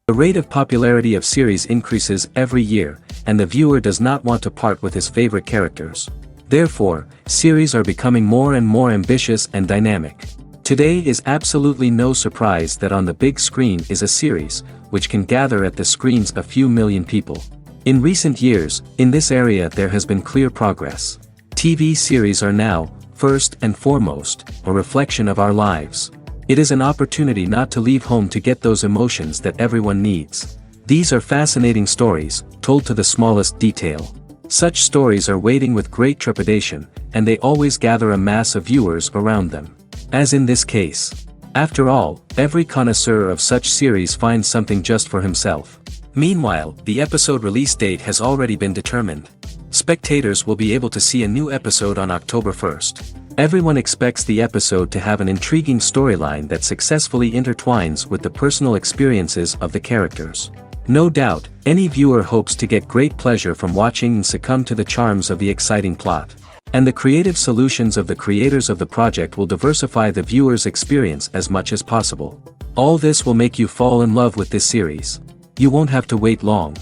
The rate of popularity of series increases every year, and the viewer does not want to part with his favorite characters. Therefore, series are becoming more and more ambitious and dynamic. Today is absolutely no surprise that on the big screen is a series, which can gather at the screens a few million people. In recent years, in this area there has been clear progress. TV series are now, first and foremost, a reflection of our lives. It is an opportunity not to leave home to get those emotions that everyone needs. These are fascinating stories, told to the smallest detail. Such stories are waiting with great trepidation, and they always gather a mass of viewers around them. As in this case. After all, every connoisseur of such series finds something just for himself. Meanwhile, the episode release date has already been determined. Spectators will be able to see a new episode on October 1st. Everyone expects the episode to have an intriguing storyline that successfully intertwines with the personal experiences of the characters. No doubt, any viewer hopes to get great pleasure from watching and succumb to the charms of the exciting plot. And the creative solutions of the creators of the project will diversify the viewer's experience as much as possible. All this will make you fall in love with this series. You won't have to wait long.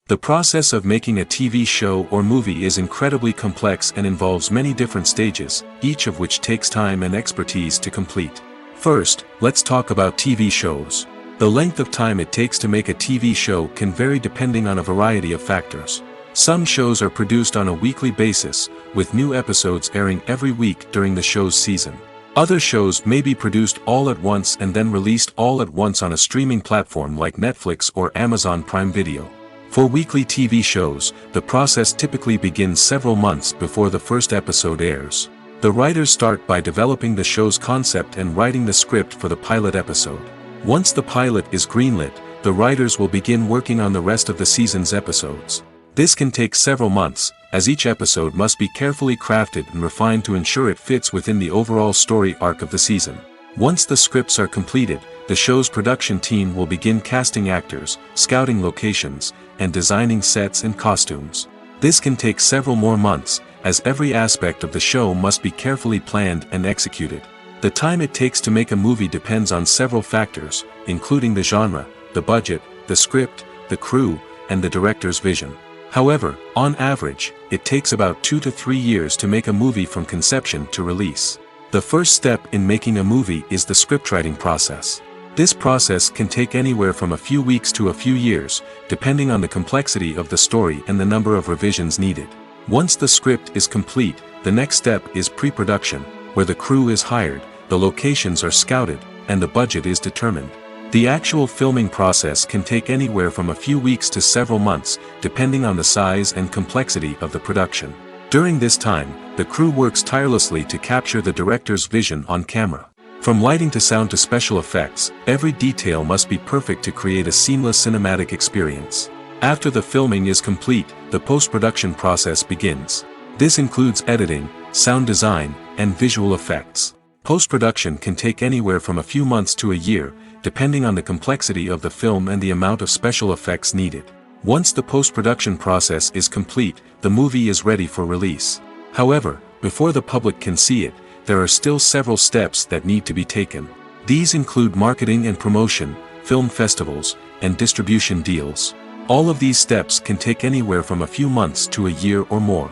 The process of making a TV show or movie is incredibly complex and involves many different stages, each of which takes time and expertise to complete. First, let's talk about TV shows. The length of time it takes to make a TV show can vary depending on a variety of factors. Some shows are produced on a weekly basis, with new episodes airing every week during the show's season. Other shows may be produced all at once and then released all at once on a streaming platform like Netflix or Amazon Prime Video. For weekly TV shows, the process typically begins several months before the first episode airs. The writers start by developing the show's concept and writing the script for the pilot episode. Once the pilot is greenlit, the writers will begin working on the rest of the season's episodes. This can take several months, as each episode must be carefully crafted and refined to ensure it fits within the overall story arc of the season. Once the scripts are completed, the show's production team will begin casting actors, scouting locations, and designing sets and costumes. This can take several more months, as every aspect of the show must be carefully planned and executed. The time it takes to make a movie depends on several factors, including the genre, the budget, the script, the crew, and the director's vision. However, on average, it takes about 2 to 3 years to make a movie from conception to release. The first step in making a movie is the scriptwriting process. This process can take anywhere from a few weeks to a few years, depending on the complexity of the story and the number of revisions needed. Once the script is complete, the next step is pre-production, where the crew is hired, the locations are scouted, and the budget is determined. The actual filming process can take anywhere from a few weeks to several months, depending on the size and complexity of the production. During this time, the crew works tirelessly to capture the director's vision on camera. From lighting to sound to special effects, every detail must be perfect to create a seamless cinematic experience. After the filming is complete, the post-production process begins. This includes editing, sound design, and visual effects. Post-production can take anywhere from a few months to a year, depending on the complexity of the film and the amount of special effects needed. Once the post-production process is complete, the movie is ready for release. However, before the public can see it, there are still several steps that need to be taken. These include marketing and promotion, film festivals, and distribution deals. All of these steps can take anywhere from a few months to a year or more.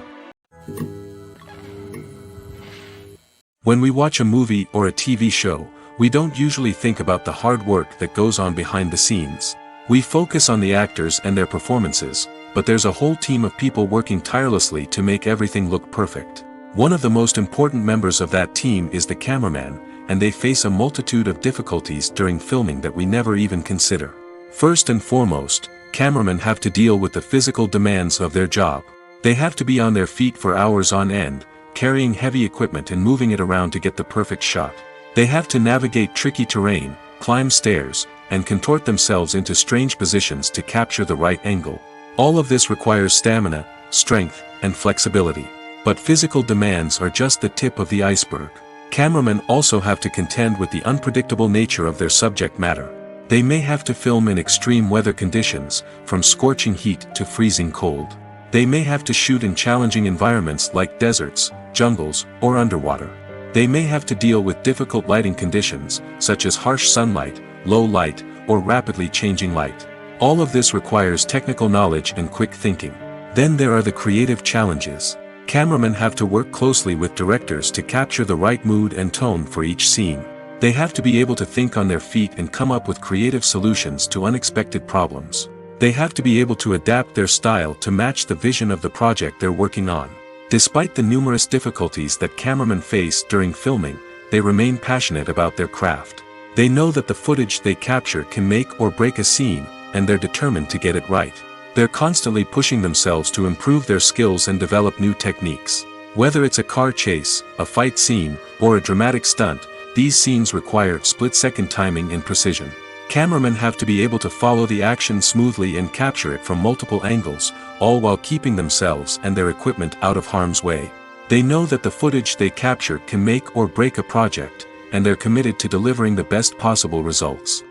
When we watch a movie or a TV show, We don't usually think about the hard work that goes on behind the scenes. We focus on the actors and their performances, but there's a whole team of people working tirelessly to make everything look perfect. One of the most important members of that team is the cameraman, and they face a multitude of difficulties during filming that we never even consider. First and foremost, cameramen have to deal with the physical demands of their job. They have to be on their feet for hours on end, carrying heavy equipment and moving it around to get the perfect shot. They have to navigate tricky terrain, climb stairs, and contort themselves into strange positions to capture the right angle. All of this requires stamina, strength, and flexibility. But physical demands are just the tip of the iceberg. Cameramen also have to contend with the unpredictable nature of their subject matter. They may have to film in extreme weather conditions, from scorching heat to freezing cold. They may have to shoot in challenging environments like deserts, jungles, or underwater. They may have to deal with difficult lighting conditions, such as harsh sunlight, low light, or rapidly changing light. All of this requires technical knowledge and quick thinking. Then there are the creative challenges. Cameramen have to work closely with directors to capture the right mood and tone for each scene. They have to be able to think on their feet and come up with creative solutions to unexpected problems. They have to be able to adapt their style to match the vision of the project they're working on. Despite the numerous difficulties that cameramen face during filming, they remain passionate about their craft. They know that the footage they capture can make or break a scene, and they're determined to get it right. They're constantly pushing themselves to improve their skills and develop new techniques. Whether it's a car chase, a fight scene, or a dramatic stunt, these scenes require split-second timing and precision. Cameramen have to be able to follow the action smoothly and capture it from multiple angles, all while keeping themselves and their equipment out of harm's way. They know that the footage they capture can make or break a project, and they're committed to delivering the best possible results.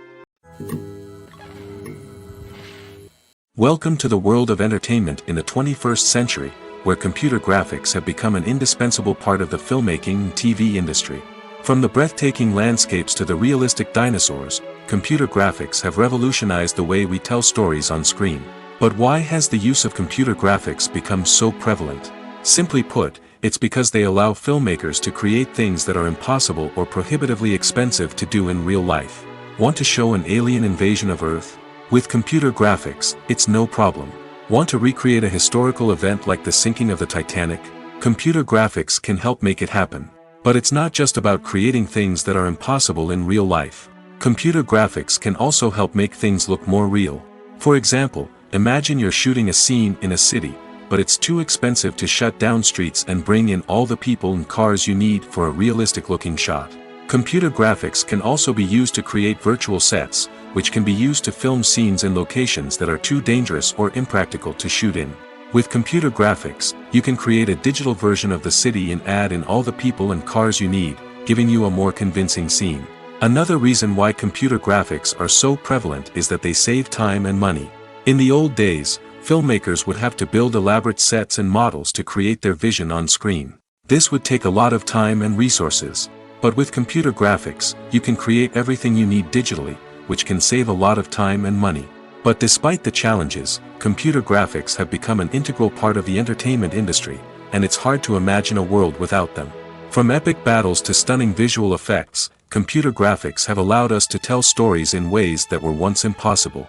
Welcome to the world of entertainment in the 21st century, where computer graphics have become an indispensable part of the filmmaking and TV industry. From the breathtaking landscapes to the realistic dinosaurs, computer graphics have revolutionized the way we tell stories on screen. But why has the use of computer graphics become so prevalent? Simply put, it's because they allow filmmakers to create things that are impossible or prohibitively expensive to do in real life. Want to show an alien invasion of Earth? With computer graphics, it's no problem. Want to recreate a historical event like the sinking of the Titanic? Computer graphics can help make it happen. But it's not just about creating things that are impossible in real life. Computer graphics can also help make things look more real. For example, imagine you're shooting a scene in a city, but it's too expensive to shut down streets and bring in all the people and cars you need for a realistic-looking shot. Computer graphics can also be used to create virtual sets, which can be used to film scenes in locations that are too dangerous or impractical to shoot in. With computer graphics, you can create a digital version of the city and add in all the people and cars you need, giving you a more convincing scene. Another reason why computer graphics are so prevalent is that they save time and money. In the old days, filmmakers would have to build elaborate sets and models to create their vision on screen. This would take a lot of time and resources. But with computer graphics, you can create everything you need digitally, which can save a lot of time and money. But despite the challenges, computer graphics have become an integral part of the entertainment industry, and it's hard to imagine a world without them. From epic battles to stunning visual effects, computer graphics have allowed us to tell stories in ways that were once impossible.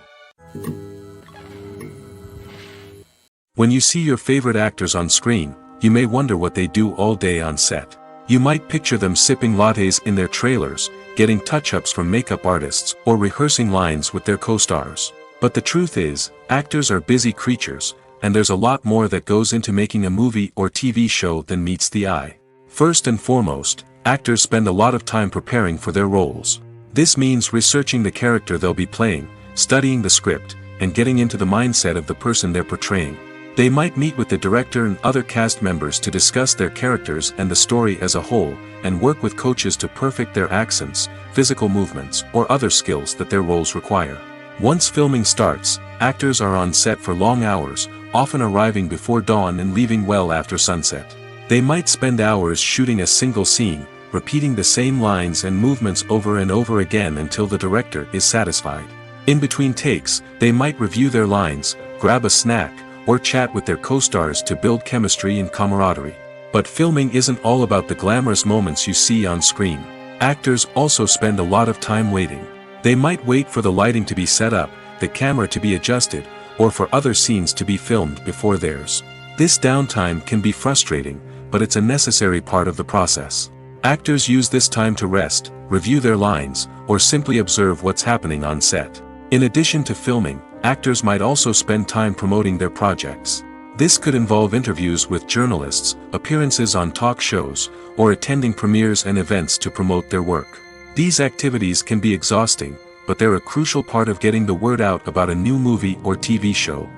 When you see your favorite actors on screen, you may wonder what they do all day on set. You might picture them sipping lattes in their trailers, getting touch-ups from makeup artists, or rehearsing lines with their co-stars. But the truth is, actors are busy creatures, and there's a lot more that goes into making a movie or TV show than meets the eye. First and foremost, actors spend a lot of time preparing for their roles. This means researching the character they'll be playing, studying the script, and getting into the mindset of the person they're portraying. They might meet with the director and other cast members to discuss their characters and the story as a whole, and work with coaches to perfect their accents, physical movements, or other skills that their roles require. Once filming starts, actors are on set for long hours, often arriving before dawn and leaving well after sunset. They might spend hours shooting a single scene, repeating the same lines and movements over and over again until the director is satisfied. In between takes, they might review their lines, grab a snack, or chat with their co-stars to build chemistry and camaraderie. But filming isn't all about the glamorous moments you see on screen. Actors also spend a lot of time waiting. They might wait for the lighting to be set up, the camera to be adjusted, or for other scenes to be filmed before theirs. This downtime can be frustrating, but it's a necessary part of the process. Actors use this time to rest, review their lines, or simply observe what's happening on set. In addition to filming, actors might also spend time promoting their projects. This could involve interviews with journalists, appearances on talk shows, or attending premieres and events to promote their work. These activities can be exhausting, but they're a crucial part of getting the word out about a new movie or TV show.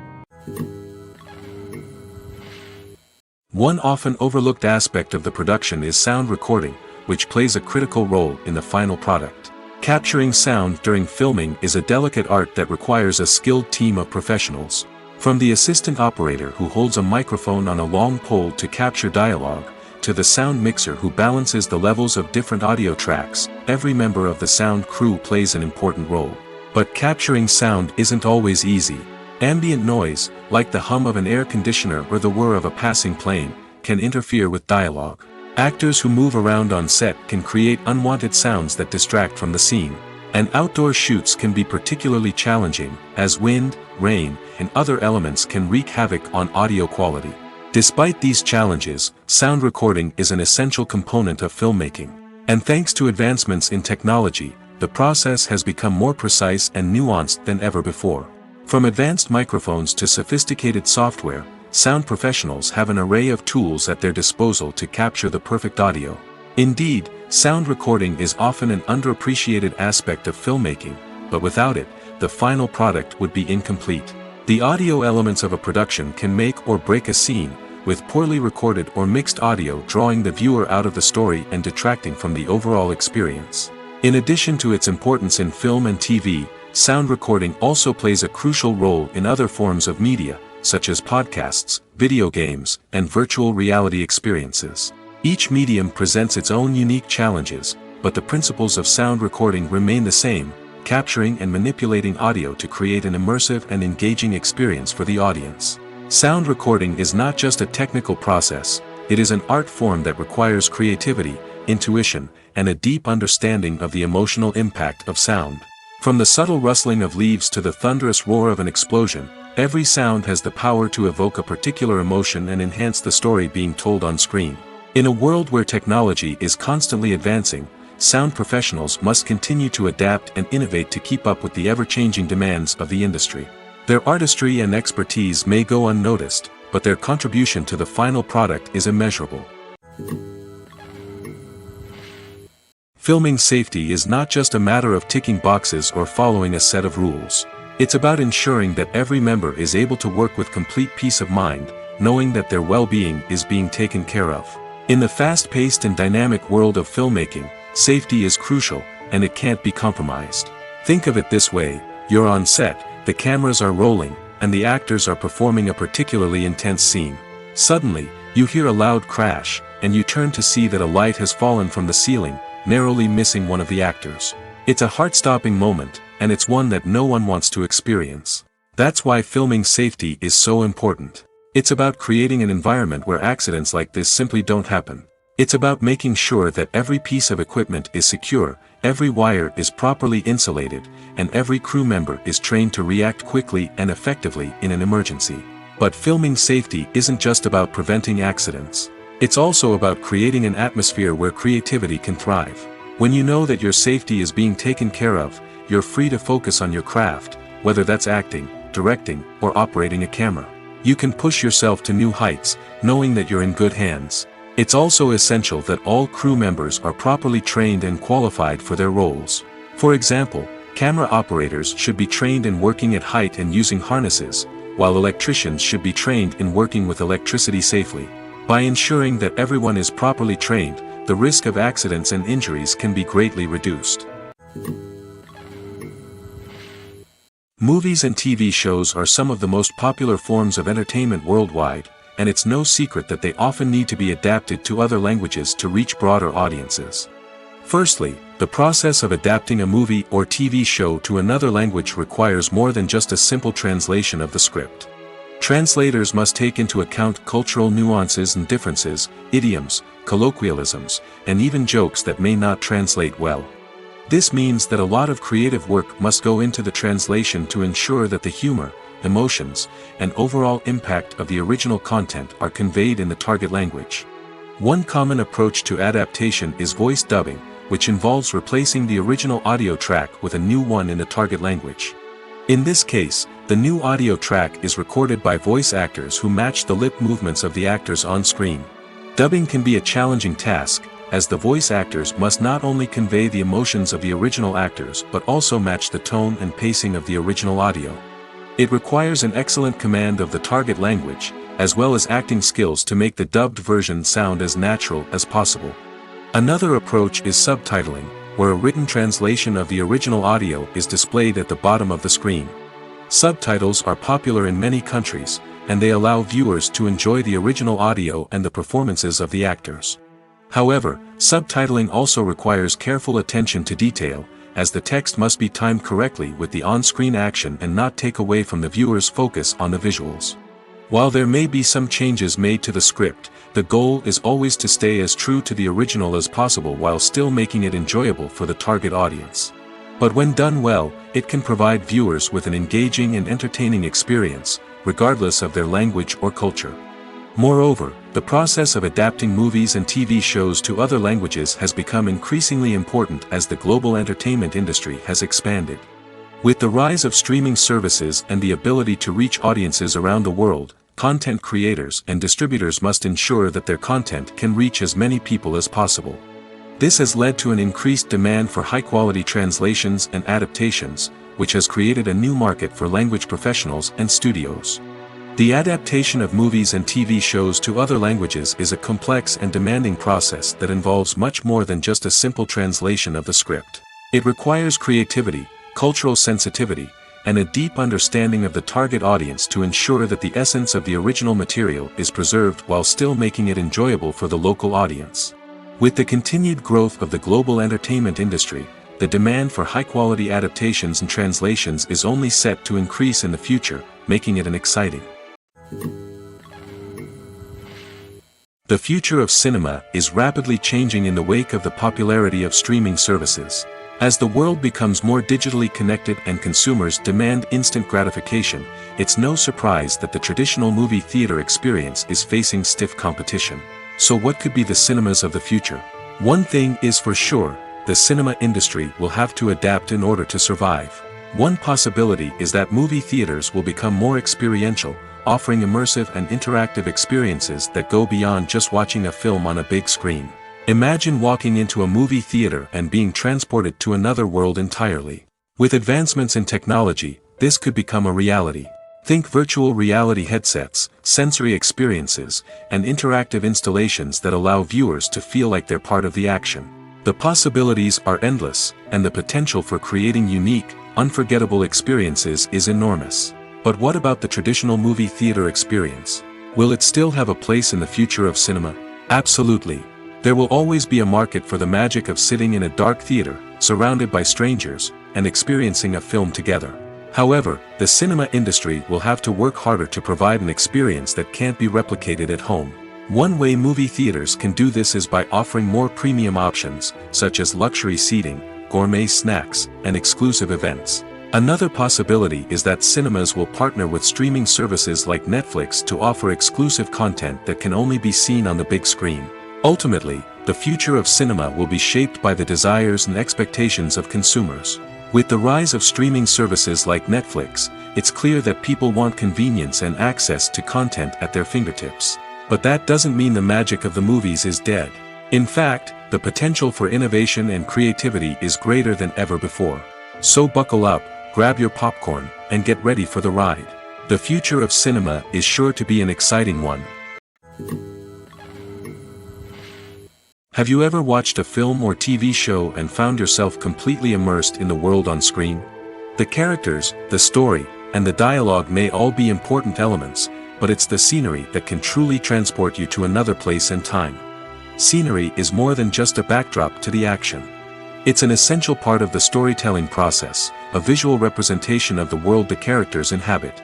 One often overlooked aspect of the production is sound recording, which plays a critical role in the final product. Capturing sound during filming is a delicate art that requires a skilled team of professionals. From the assistant operator who holds a microphone on a long pole to capture dialogue, to the sound mixer who balances the levels of different audio tracks, every member of the sound crew plays an important role. But capturing sound isn't always easy. Ambient noise, like the hum of an air conditioner or the whir of a passing plane, can interfere with dialogue. Actors who move around on set can create unwanted sounds that distract from the scene. And outdoor shoots can be particularly challenging, as wind, rain, and other elements can wreak havoc on audio quality. Despite these challenges, sound recording is an essential component of filmmaking. And thanks to advancements in technology, the process has become more precise and nuanced than ever before. From advanced microphones to sophisticated software, sound professionals have an array of tools at their disposal to capture the perfect audio. Indeed, sound recording is often an underappreciated aspect of filmmaking, but without it, the final product would be incomplete. The audio elements of a production can make or break a scene, with poorly recorded or mixed audio drawing the viewer out of the story and detracting from the overall experience. In addition to its importance in film and TV, sound recording also plays a crucial role in other forms of media, such as podcasts, video games, and virtual reality experiences. Each medium presents its own unique challenges, but the principles of sound recording remain the same, capturing and manipulating audio to create an immersive and engaging experience for the audience. Sound recording is not just a technical process, it is an art form that requires creativity, intuition, and a deep understanding of the emotional impact of sound. From the subtle rustling of leaves to the thunderous roar of an explosion, every sound has the power to evoke a particular emotion and enhance the story being told on screen. In a world where technology is constantly advancing, sound professionals must continue to adapt and innovate to keep up with the ever-changing demands of the industry. Their artistry and expertise may go unnoticed, but their contribution to the final product is immeasurable. Filming safety is not just a matter of ticking boxes or following a set of rules. It's about ensuring that every member is able to work with complete peace of mind, knowing that their well-being is being taken care of. In the fast-paced and dynamic world of filmmaking, safety is crucial, and it can't be compromised. Think of it this way: you're on set, the cameras are rolling, and the actors are performing a particularly intense scene. Suddenly, you hear a loud crash, and you turn to see that a light has fallen from the ceiling, narrowly missing one of the actors. It's a heart-stopping moment, and it's one that no one wants to experience. That's why filming safety is so important. It's about creating an environment where accidents like this simply don't happen. It's about making sure that every piece of equipment is secure, every wire is properly insulated, and every crew member is trained to react quickly and effectively in an emergency. But filming safety isn't just about preventing accidents. It's also about creating an atmosphere where creativity can thrive. When you know that your safety is being taken care of, you're free to focus on your craft, whether that's acting, directing, or operating a camera. You can push yourself to new heights, knowing that you're in good hands. It's also essential that all crew members are properly trained and qualified for their roles. For example, camera operators should be trained in working at height and using harnesses, while electricians should be trained in working with electricity safely. By ensuring that everyone is properly trained, the risk of accidents and injuries can be greatly reduced. Movies and TV shows are some of the most popular forms of entertainment worldwide, and it's no secret that they often need to be adapted to other languages to reach broader audiences. Firstly, the process of adapting a movie or TV show to another language requires more than just a simple translation of the script. Translators must take into account cultural nuances and differences, idioms, colloquialisms, and even jokes that may not translate well. This means that a lot of creative work must go into the translation to ensure that the humor, emotions, and overall impact of the original content are conveyed in the target language. One common approach to adaptation is voice dubbing, which involves replacing the original audio track with a new one in the target language. In this case, the new audio track is recorded by voice actors who match the lip movements of the actors on screen. Dubbing can be a challenging task, as the voice actors must not only convey the emotions of the original actors but also match the tone and pacing of the original audio. It requires an excellent command of the target language, as well as acting skills to make the dubbed version sound as natural as possible. Another approach is subtitling, where a written translation of the original audio is displayed at the bottom of the screen. Subtitles are popular in many countries, and they allow viewers to enjoy the original audio and the performances of the actors. However, subtitling also requires careful attention to detail, as the text must be timed correctly with the on-screen action and not take away from the viewer's focus on the visuals. While there may be some changes made to the script, the goal is always to stay as true to the original as possible while still making it enjoyable for the target audience. But when done well, it can provide viewers with an engaging and entertaining experience, regardless of their language or culture. Moreover, the process of adapting movies and TV shows to other languages has become increasingly important as the global entertainment industry has expanded. With the rise of streaming services and the ability to reach audiences around the world, content creators and distributors must ensure that their content can reach as many people as possible. This has led to an increased demand for high-quality translations and adaptations, which has created a new market for language professionals and studios. The adaptation of movies and TV shows to other languages is a complex and demanding process that involves much more than just a simple translation of the script. It requires creativity, cultural sensitivity, and a deep understanding of the target audience to ensure that the essence of the original material is preserved while still making it enjoyable for the local audience. With the continued growth of the global entertainment industry, the demand for high-quality adaptations and translations is only set to increase in the future, making it an exciting. The future of cinema is rapidly changing in the wake of the popularity of streaming services. As the world becomes more digitally connected and consumers demand instant gratification, it's no surprise that the traditional movie theater experience is facing stiff competition. So what could be the cinemas of the future? One thing is for sure, the cinema industry will have to adapt in order to survive. One possibility is that movie theaters will become more experiential, offering immersive and interactive experiences that go beyond just watching a film on a big screen. Imagine walking into a movie theater and being transported to another world entirely. With advancements in technology, this could become a reality. Think virtual reality headsets, sensory experiences, and interactive installations that allow viewers to feel like they're part of the action. The possibilities are endless, and the potential for creating unique, unforgettable experiences is enormous. But what about the traditional movie theater experience? Will it still have a place in the future of cinema? Absolutely. There will always be a market for the magic of sitting in a dark theater, surrounded by strangers, and experiencing a film together. However, the cinema industry will have to work harder to provide an experience that can't be replicated at home. One way movie theaters can do this is by offering more premium options, such as luxury seating, gourmet snacks, and exclusive events. Another possibility is that cinemas will partner with streaming services like Netflix to offer exclusive content that can only be seen on the big screen. Ultimately, the future of cinema will be shaped by the desires and expectations of consumers. With the rise of streaming services like Netflix, it's clear that people want convenience and access to content at their fingertips. But that doesn't mean the magic of the movies is dead. In fact, the potential for innovation and creativity is greater than ever before. So buckle up, grab your popcorn, and get ready for the ride. The future of cinema is sure to be an exciting one. Have you ever watched a film or TV show and found yourself completely immersed in the world on screen? The characters, the story, and the dialogue may all be important elements, but it's the scenery that can truly transport you to another place and time. Scenery is more than just a backdrop to the action. It's an essential part of the storytelling process, a visual representation of the world the characters inhabit.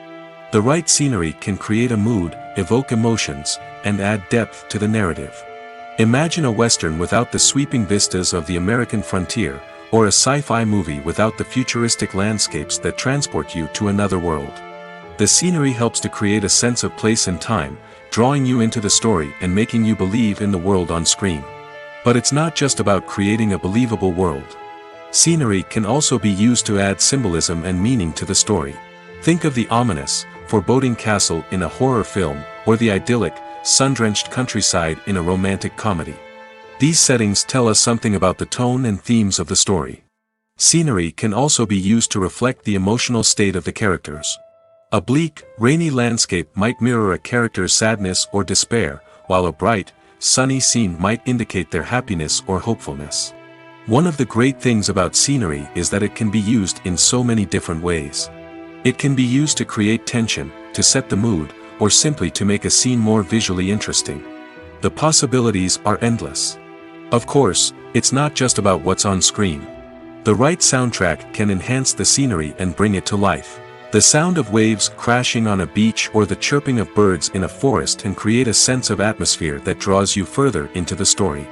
The right scenery can create a mood, evoke emotions, and add depth to the narrative. Imagine a western without the sweeping vistas of the American frontier, or a sci-fi movie without the futuristic landscapes that transport you to another world. The scenery helps to create a sense of place and time, drawing you into the story and making you believe in the world on screen. But it's not just about creating a believable world. Scenery can also be used to add symbolism and meaning to the story. Think of the ominous, foreboding castle in a horror film, or the idyllic, sun-drenched countryside in a romantic comedy. These settings tell us something about the tone and themes of the story. Scenery can also be used to reflect the emotional state of the characters. A bleak, rainy landscape might mirror a character's sadness or despair, while a bright, sunny scene might indicate their happiness or hopefulness. One of the great things about scenery is that it can be used in so many different ways. It can be used to create tension, to set the mood, or simply to make a scene more visually interesting. The possibilities are endless. Of course, it's not just about what's on screen. The right soundtrack can enhance the scenery and bring it to life. The sound of waves crashing on a beach or the chirping of birds in a forest can create a sense of atmosphere that draws you further into the story.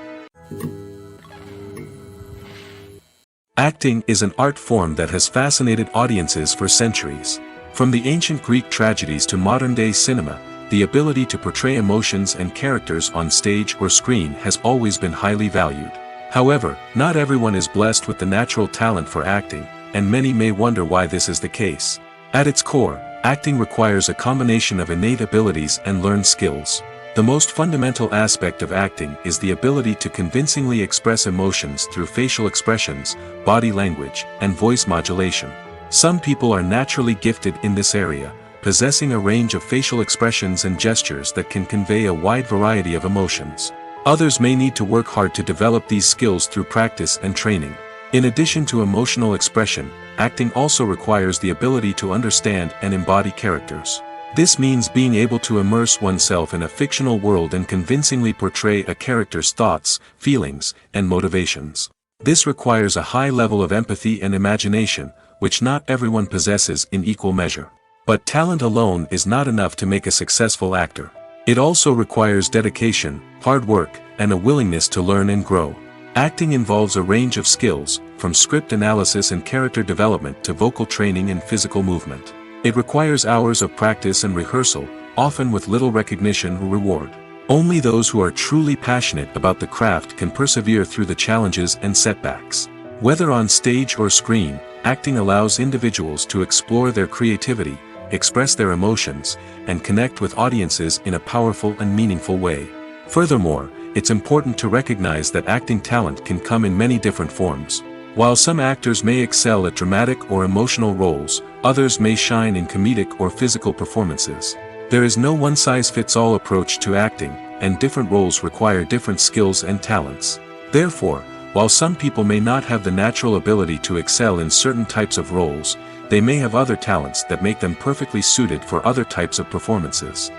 Acting is an art form that has fascinated audiences for centuries. From the ancient Greek tragedies to modern-day cinema, the ability to portray emotions and characters on stage or screen has always been highly valued. However, not everyone is blessed with the natural talent for acting, and many may wonder why this is the case. At its core, acting requires a combination of innate abilities and learned skills. The most fundamental aspect of acting is the ability to convincingly express emotions through facial expressions, body language, and voice modulation. Some people are naturally gifted in this area, possessing a range of facial expressions and gestures that can convey a wide variety of emotions. Others may need to work hard to develop these skills through practice and training. In addition to emotional expression, acting also requires the ability to understand and embody characters. This means being able to immerse oneself in a fictional world and convincingly portray a character's thoughts, feelings, and motivations. This requires a high level of empathy and imagination, which not everyone possesses in equal measure. But talent alone is not enough to make a successful actor. It also requires dedication, hard work, and a willingness to learn and grow. Acting involves a range of skills, from script analysis and character development to vocal training and physical movement. It requires hours of practice and rehearsal, often with little recognition or reward. Only those who are truly passionate about the craft can persevere through the challenges and setbacks. Whether on stage or screen, acting allows individuals to explore their creativity, express their emotions, and connect with audiences in a powerful and meaningful way. Furthermore, it's important to recognize that acting talent can come in many different forms. While some actors may excel at dramatic or emotional roles, others may shine in comedic or physical performances. There is no one-size-fits-all approach to acting, and different roles require different skills and talents. Therefore, while some people may not have the natural ability to excel in certain types of roles, they may have other talents that make them perfectly suited for other types of performances.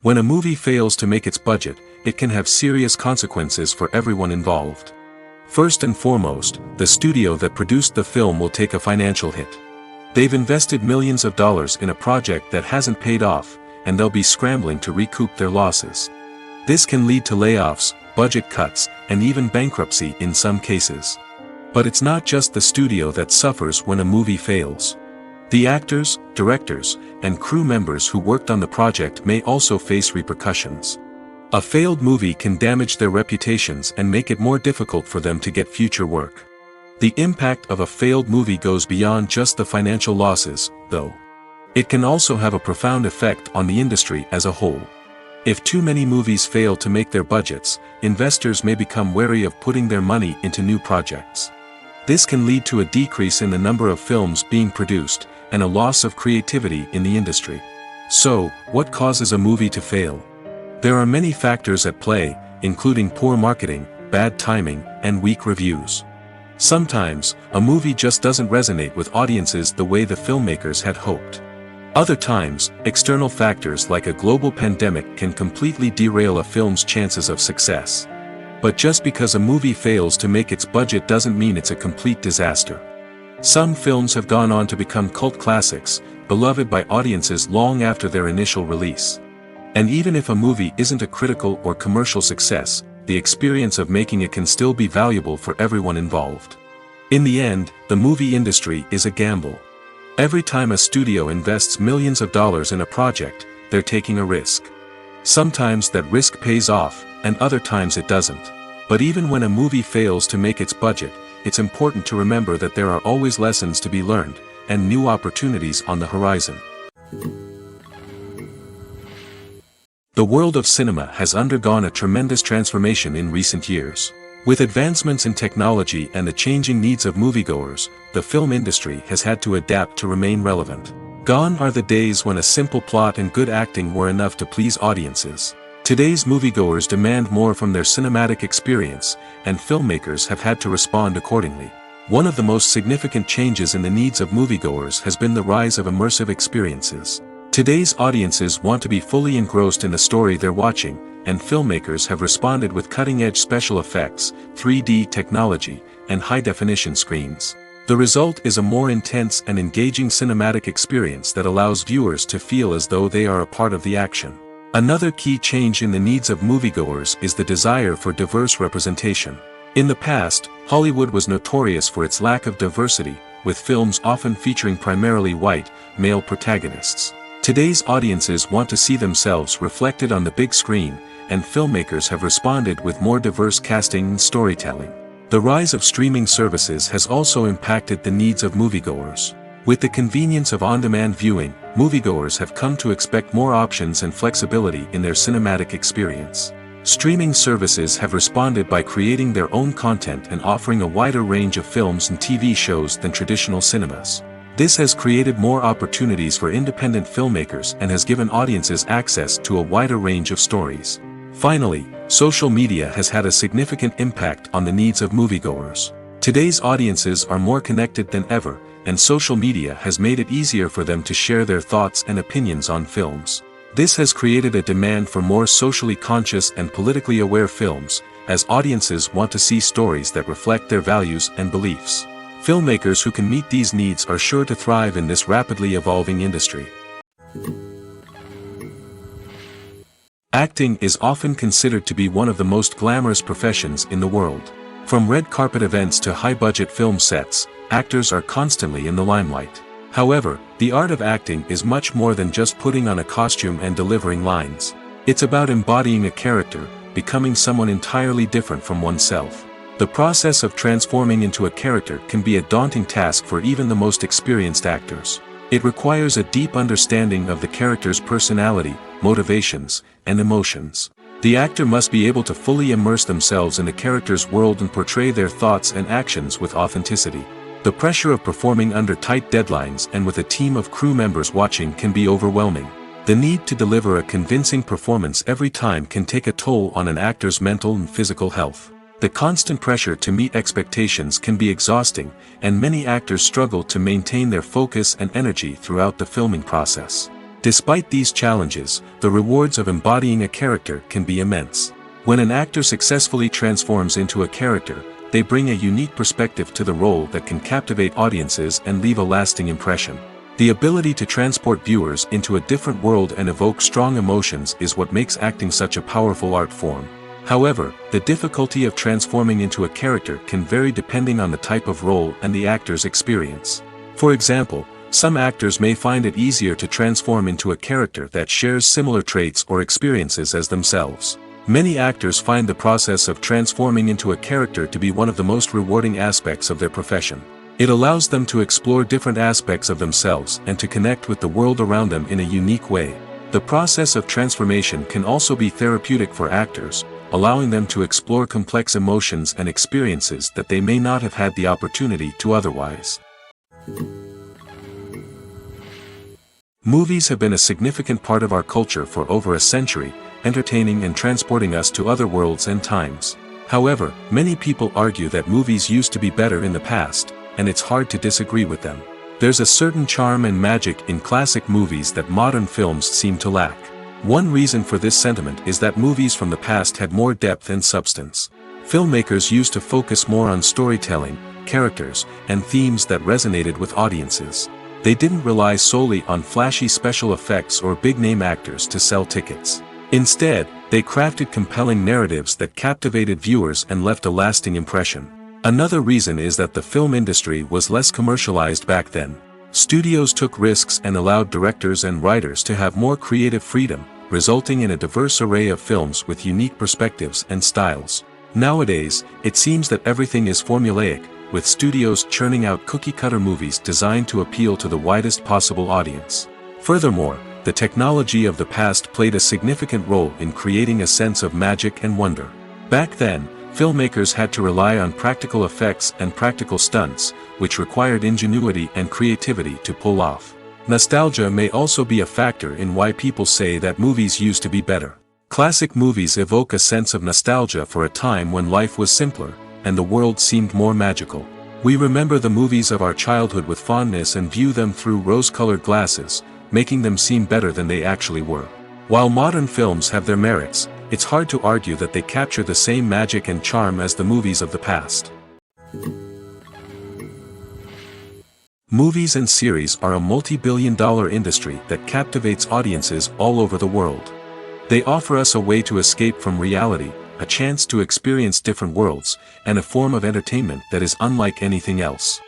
When a movie fails to make its budget, it can have serious consequences for everyone involved. First and foremost, the studio that produced the film will take a financial hit. They've invested millions of dollars in a project that hasn't paid off, and they'll be scrambling to recoup their losses. This can lead to layoffs, budget cuts, and even bankruptcy in some cases. But it's not just the studio that suffers when a movie fails. The actors, directors, and crew members who worked on the project may also face repercussions. A failed movie can damage their reputations and make it more difficult for them to get future work. The impact of a failed movie goes beyond just the financial losses, though. It can also have a profound effect on the industry as a whole. If too many movies fail to make their budgets, investors may become wary of putting their money into new projects. This can lead to a decrease in the number of films being produced, and a loss of creativity in the industry. So, what causes a movie to fail? There are many factors at play, including poor marketing, bad timing, and weak reviews. Sometimes, a movie just doesn't resonate with audiences the way the filmmakers had hoped. Other times, external factors like a global pandemic can completely derail a film's chances of success. But just because a movie fails to make its budget doesn't mean it's a complete disaster. Some films have gone on to become cult classics, beloved by audiences long after their initial release. And even if a movie isn't a critical or commercial success, the experience of making it can still be valuable for everyone involved. In the end, the movie industry is a gamble. Every time a studio invests millions of dollars in a project, they're taking a risk. Sometimes that risk pays off, and other times it doesn't. But even when a movie fails to make its budget, it's important to remember that there are always lessons to be learned, and new opportunities on the horizon. The world of cinema has undergone a tremendous transformation in recent years. With advancements in technology and the changing needs of moviegoers, the film industry has had to adapt to remain relevant. Gone are the days when a simple plot and good acting were enough to please audiences. Today's moviegoers demand more from their cinematic experience, and filmmakers have had to respond accordingly. One of the most significant changes in the needs of moviegoers has been the rise of immersive experiences. Today's audiences want to be fully engrossed in the story they're watching, and filmmakers have responded with cutting-edge special effects, 3D technology, and high-definition screens. The result is a more intense and engaging cinematic experience that allows viewers to feel as though they are a part of the action. Another key change in the needs of moviegoers is the desire for diverse representation. In the past, Hollywood was notorious for its lack of diversity, with films often featuring primarily white, male protagonists. Today's audiences want to see themselves reflected on the big screen, and filmmakers have responded with more diverse casting and storytelling. The rise of streaming services has also impacted the needs of moviegoers. With the convenience of on-demand viewing, moviegoers have come to expect more options and flexibility in their cinematic experience. Streaming services have responded by creating their own content and offering a wider range of films and TV shows than traditional cinemas. This has created more opportunities for independent filmmakers and has given audiences access to a wider range of stories. Finally, social media has had a significant impact on the needs of moviegoers. Today's audiences are more connected than ever, and social media has made it easier for them to share their thoughts and opinions on films. This has created a demand for more socially conscious and politically aware films, as audiences want to see stories that reflect their values and beliefs. Filmmakers who can meet these needs are sure to thrive in this rapidly evolving industry. Acting is often considered to be one of the most glamorous professions in the world. From red carpet events to high-budget film sets, actors are constantly in the limelight. However, the art of acting is much more than just putting on a costume and delivering lines. It's about embodying a character, becoming someone entirely different from oneself. The process of transforming into a character can be a daunting task for even the most experienced actors. It requires a deep understanding of the character's personality, motivations, and emotions. The actor must be able to fully immerse themselves in the character's world and portray their thoughts and actions with authenticity. The pressure of performing under tight deadlines and with a team of crew members watching can be overwhelming. The need to deliver a convincing performance every time can take a toll on an actor's mental and physical health. The constant pressure to meet expectations can be exhausting, and many actors struggle to maintain their focus and energy throughout the filming process. Despite these challenges, the rewards of embodying a character can be immense. When an actor successfully transforms into a character, they bring a unique perspective to the role that can captivate audiences and leave a lasting impression. The ability to transport viewers into a different world and evoke strong emotions is what makes acting such a powerful art form. However, the difficulty of transforming into a character can vary depending on the type of role and the actor's experience. For example, some actors may find it easier to transform into a character that shares similar traits or experiences as themselves. Many actors find the process of transforming into a character to be one of the most rewarding aspects of their profession. It allows them to explore different aspects of themselves and to connect with the world around them in a unique way. The process of transformation can also be therapeutic for actors, allowing them to explore complex emotions and experiences that they may not have had the opportunity to otherwise. Movies have been a significant part of our culture for over a century, entertaining and transporting us to other worlds and times. However, many people argue that movies used to be better in the past, and it's hard to disagree with them. There's a certain charm and magic in classic movies that modern films seem to lack. One reason for this sentiment is that movies from the past had more depth and substance. Filmmakers used to focus more on storytelling, characters, and themes that resonated with audiences. They didn't rely solely on flashy special effects or big-name actors to sell tickets. Instead, they crafted compelling narratives that captivated viewers and left a lasting impression. Another reason is that the film industry was less commercialized back then. Studios took risks and allowed directors and writers to have more creative freedom, resulting in a diverse array of films with unique perspectives and styles. Nowadays, it seems that everything is formulaic, with studios churning out cookie-cutter movies designed to appeal to the widest possible audience. Furthermore, the technology of the past played a significant role in creating a sense of magic and wonder. Back then, filmmakers had to rely on practical effects and practical stunts, which required ingenuity and creativity to pull off. Nostalgia may also be a factor in why people say that movies used to be better. Classic movies evoke a sense of nostalgia for a time when life was simpler, and the world seemed more magical. We remember the movies of our childhood with fondness and view them through rose-colored glasses, making them seem better than they actually were. While modern films have their merits, it's hard to argue that they capture the same magic and charm as the movies of the past. Movies and series are a multi-billion-dollar industry that captivates audiences all over the world. They offer us a way to escape from reality, a chance to experience different worlds, and a form of entertainment that is unlike anything else.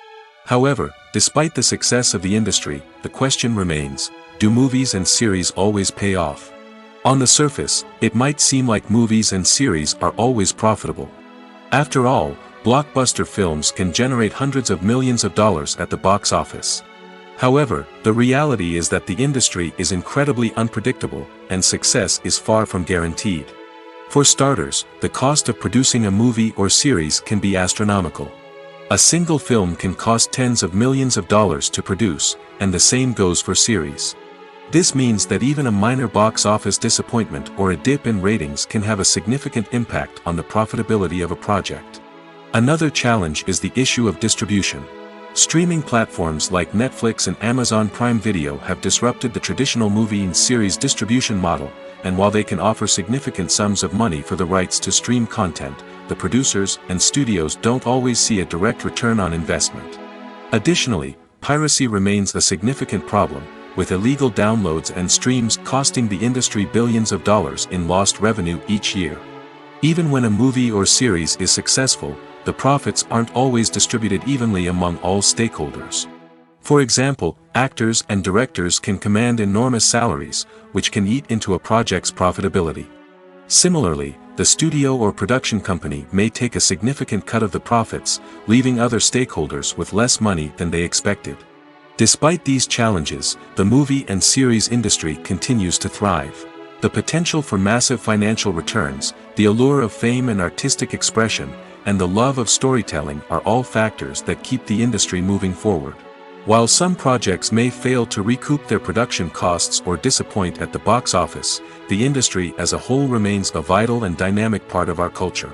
However, despite the success of the industry, the question remains, do movies and series always pay off? On the surface, it might seem like movies and series are always profitable. After all, blockbuster films can generate hundreds of millions of dollars at the box office. However, the reality is that the industry is incredibly unpredictable, and success is far from guaranteed. For starters, the cost of producing a movie or series can be astronomical. A single film can cost tens of millions of dollars to produce, and the same goes for series. This means that even a minor box office disappointment or a dip in ratings can have a significant impact on the profitability of a project. Another challenge is the issue of distribution. Streaming platforms like Netflix and Amazon Prime Video have disrupted the traditional movie and series distribution model, and while they can offer significant sums of money for the rights to stream content, the producers and studios don't always see a direct return on investment. Additionally, piracy remains a significant problem, with illegal downloads and streams costing the industry billions of dollars in lost revenue each year. Even when a movie or series is successful, the profits aren't always distributed evenly among all stakeholders. For example, actors and directors can command enormous salaries, which can eat into a project's profitability. Similarly, the studio or production company may take a significant cut of the profits, leaving other stakeholders with less money than they expected. Despite these challenges, the movie and series industry continues to thrive. The potential for massive financial returns, the allure of fame and artistic expression, and the love of storytelling are all factors that keep the industry moving forward. While some projects may fail to recoup their production costs or disappoint at the box office, the industry as a whole remains a vital and dynamic part of our culture.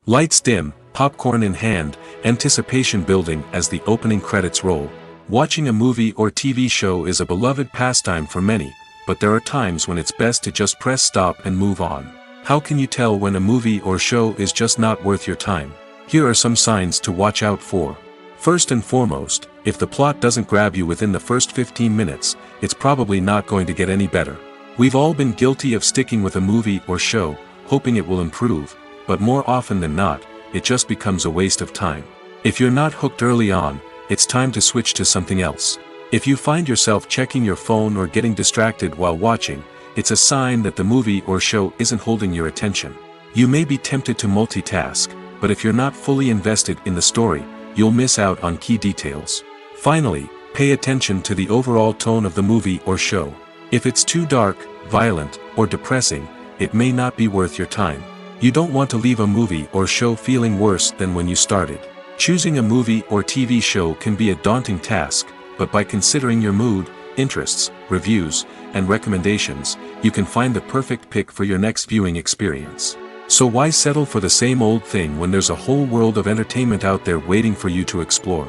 Lights dim, popcorn in hand, anticipation building as the opening credits roll. Watching a movie or TV show is a beloved pastime for many, but there are times when it's best to just press stop and move on. How can you tell when a movie or show is just not worth your time? Here are some signs to watch out for. First and foremost, if the plot doesn't grab you within the first 15 minutes, it's probably not going to get any better. We've all been guilty of sticking with a movie or show, hoping it will improve, but more often than not, it just becomes a waste of time. If you're not hooked early on, it's time to switch to something else. If you find yourself checking your phone or getting distracted while watching, it's a sign that the movie or show isn't holding your attention. You may be tempted to multitask, but if you're not fully invested in the story, you'll miss out on key details. Finally, pay attention to the overall tone of the movie or show. If it's too dark, violent, or depressing, it may not be worth your time. You don't want to leave a movie or show feeling worse than when you started. Choosing a movie or TV show can be a daunting task, but by considering your mood, interests, reviews, and recommendations, you can find the perfect pick for your next viewing experience. So why settle for the same old thing when there's a whole world of entertainment out there waiting for you to explore?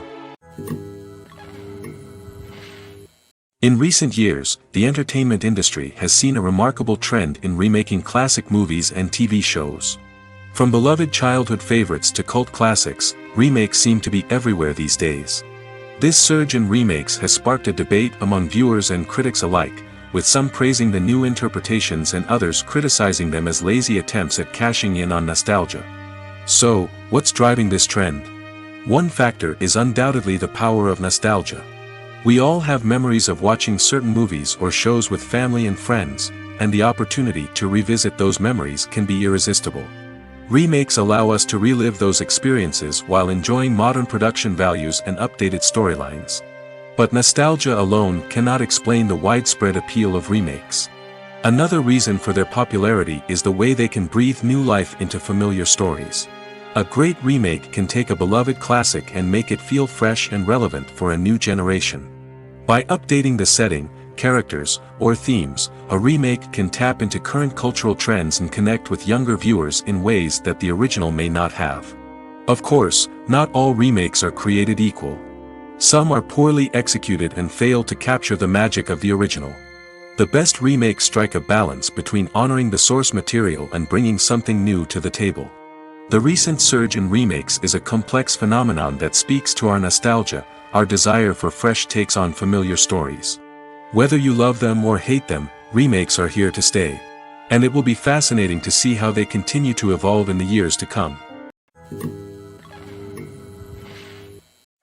In recent years, the entertainment industry has seen a remarkable trend in remaking classic movies and TV shows. From beloved childhood favorites to cult classics, remakes seem to be everywhere these days. This surge in remakes has sparked a debate among viewers and critics alike, with some praising the new interpretations and others criticizing them as lazy attempts at cashing in on nostalgia. So, what's driving this trend? One factor is undoubtedly the power of nostalgia. We all have memories of watching certain movies or shows with family and friends, and the opportunity to revisit those memories can be irresistible. Remakes allow us to relive those experiences while enjoying modern production values and updated storylines. But nostalgia alone cannot explain the widespread appeal of remakes. Another reason for their popularity is the way they can breathe new life into familiar stories. A great remake can take a beloved classic and make it feel fresh and relevant for a new generation. By updating the setting, characters, or themes, a remake can tap into current cultural trends and connect with younger viewers in ways that the original may not have. Of course, not all remakes are created equal. Some are poorly executed and fail to capture the magic of the original. The best remakes strike a balance between honoring the source material and bringing something new to the table. The recent surge in remakes is a complex phenomenon that speaks to our nostalgia, our desire for fresh takes on familiar stories. Whether you love them or hate them, remakes are here to stay. And it will be fascinating to see how they continue to evolve in the years to come.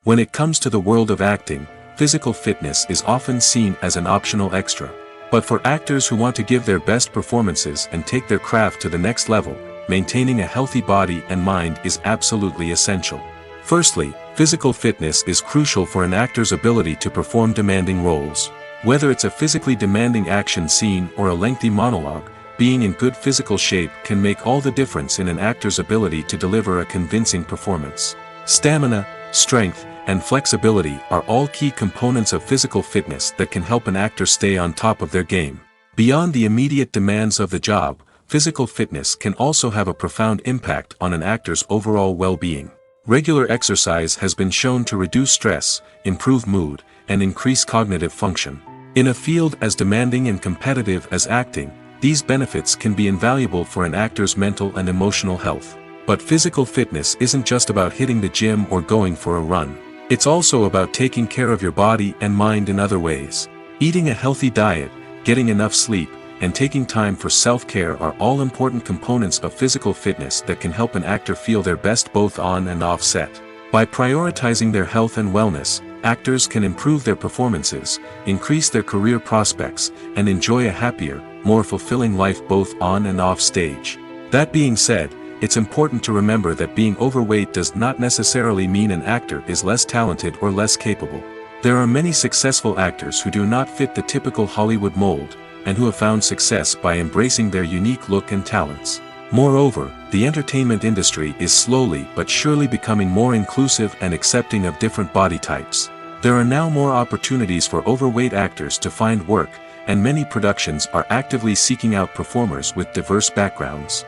When it comes to the world of acting, physical fitness is often seen as an optional extra. But for actors who want to give their best performances and take their craft to the next level, maintaining a healthy body and mind is absolutely essential. Firstly, physical fitness is crucial for an actor's ability to perform demanding roles. Whether it's a physically demanding action scene or a lengthy monologue, being in good physical shape can make all the difference in an actor's ability to deliver a convincing performance. Stamina, strength, and flexibility are all key components of physical fitness that can help an actor stay on top of their game. Beyond the immediate demands of the job, physical fitness can also have a profound impact on an actor's overall well-being. Regular exercise has been shown to reduce stress, improve mood, and increase cognitive function. In a field as demanding and competitive as acting, these benefits can be invaluable for an actor's mental and emotional health. But physical fitness isn't just about hitting the gym or going for a run. It's also about taking care of your body and mind in other ways. Eating a healthy diet, getting enough sleep, and taking time for self-care are all important components of physical fitness that can help an actor feel their best both on and off set. By prioritizing their health and wellness, actors can improve their performances, increase their career prospects, and enjoy a happier, more fulfilling life both on and off stage. That being said, it's important to remember that being overweight does not necessarily mean an actor is less talented or less capable. There are many successful actors who do not fit the typical Hollywood mold, and who have found success by embracing their unique look and talents. Moreover, the entertainment industry is slowly but surely becoming more inclusive and accepting of different body types. There are now more opportunities for overweight actors to find work, and many productions are actively seeking out performers with diverse backgrounds.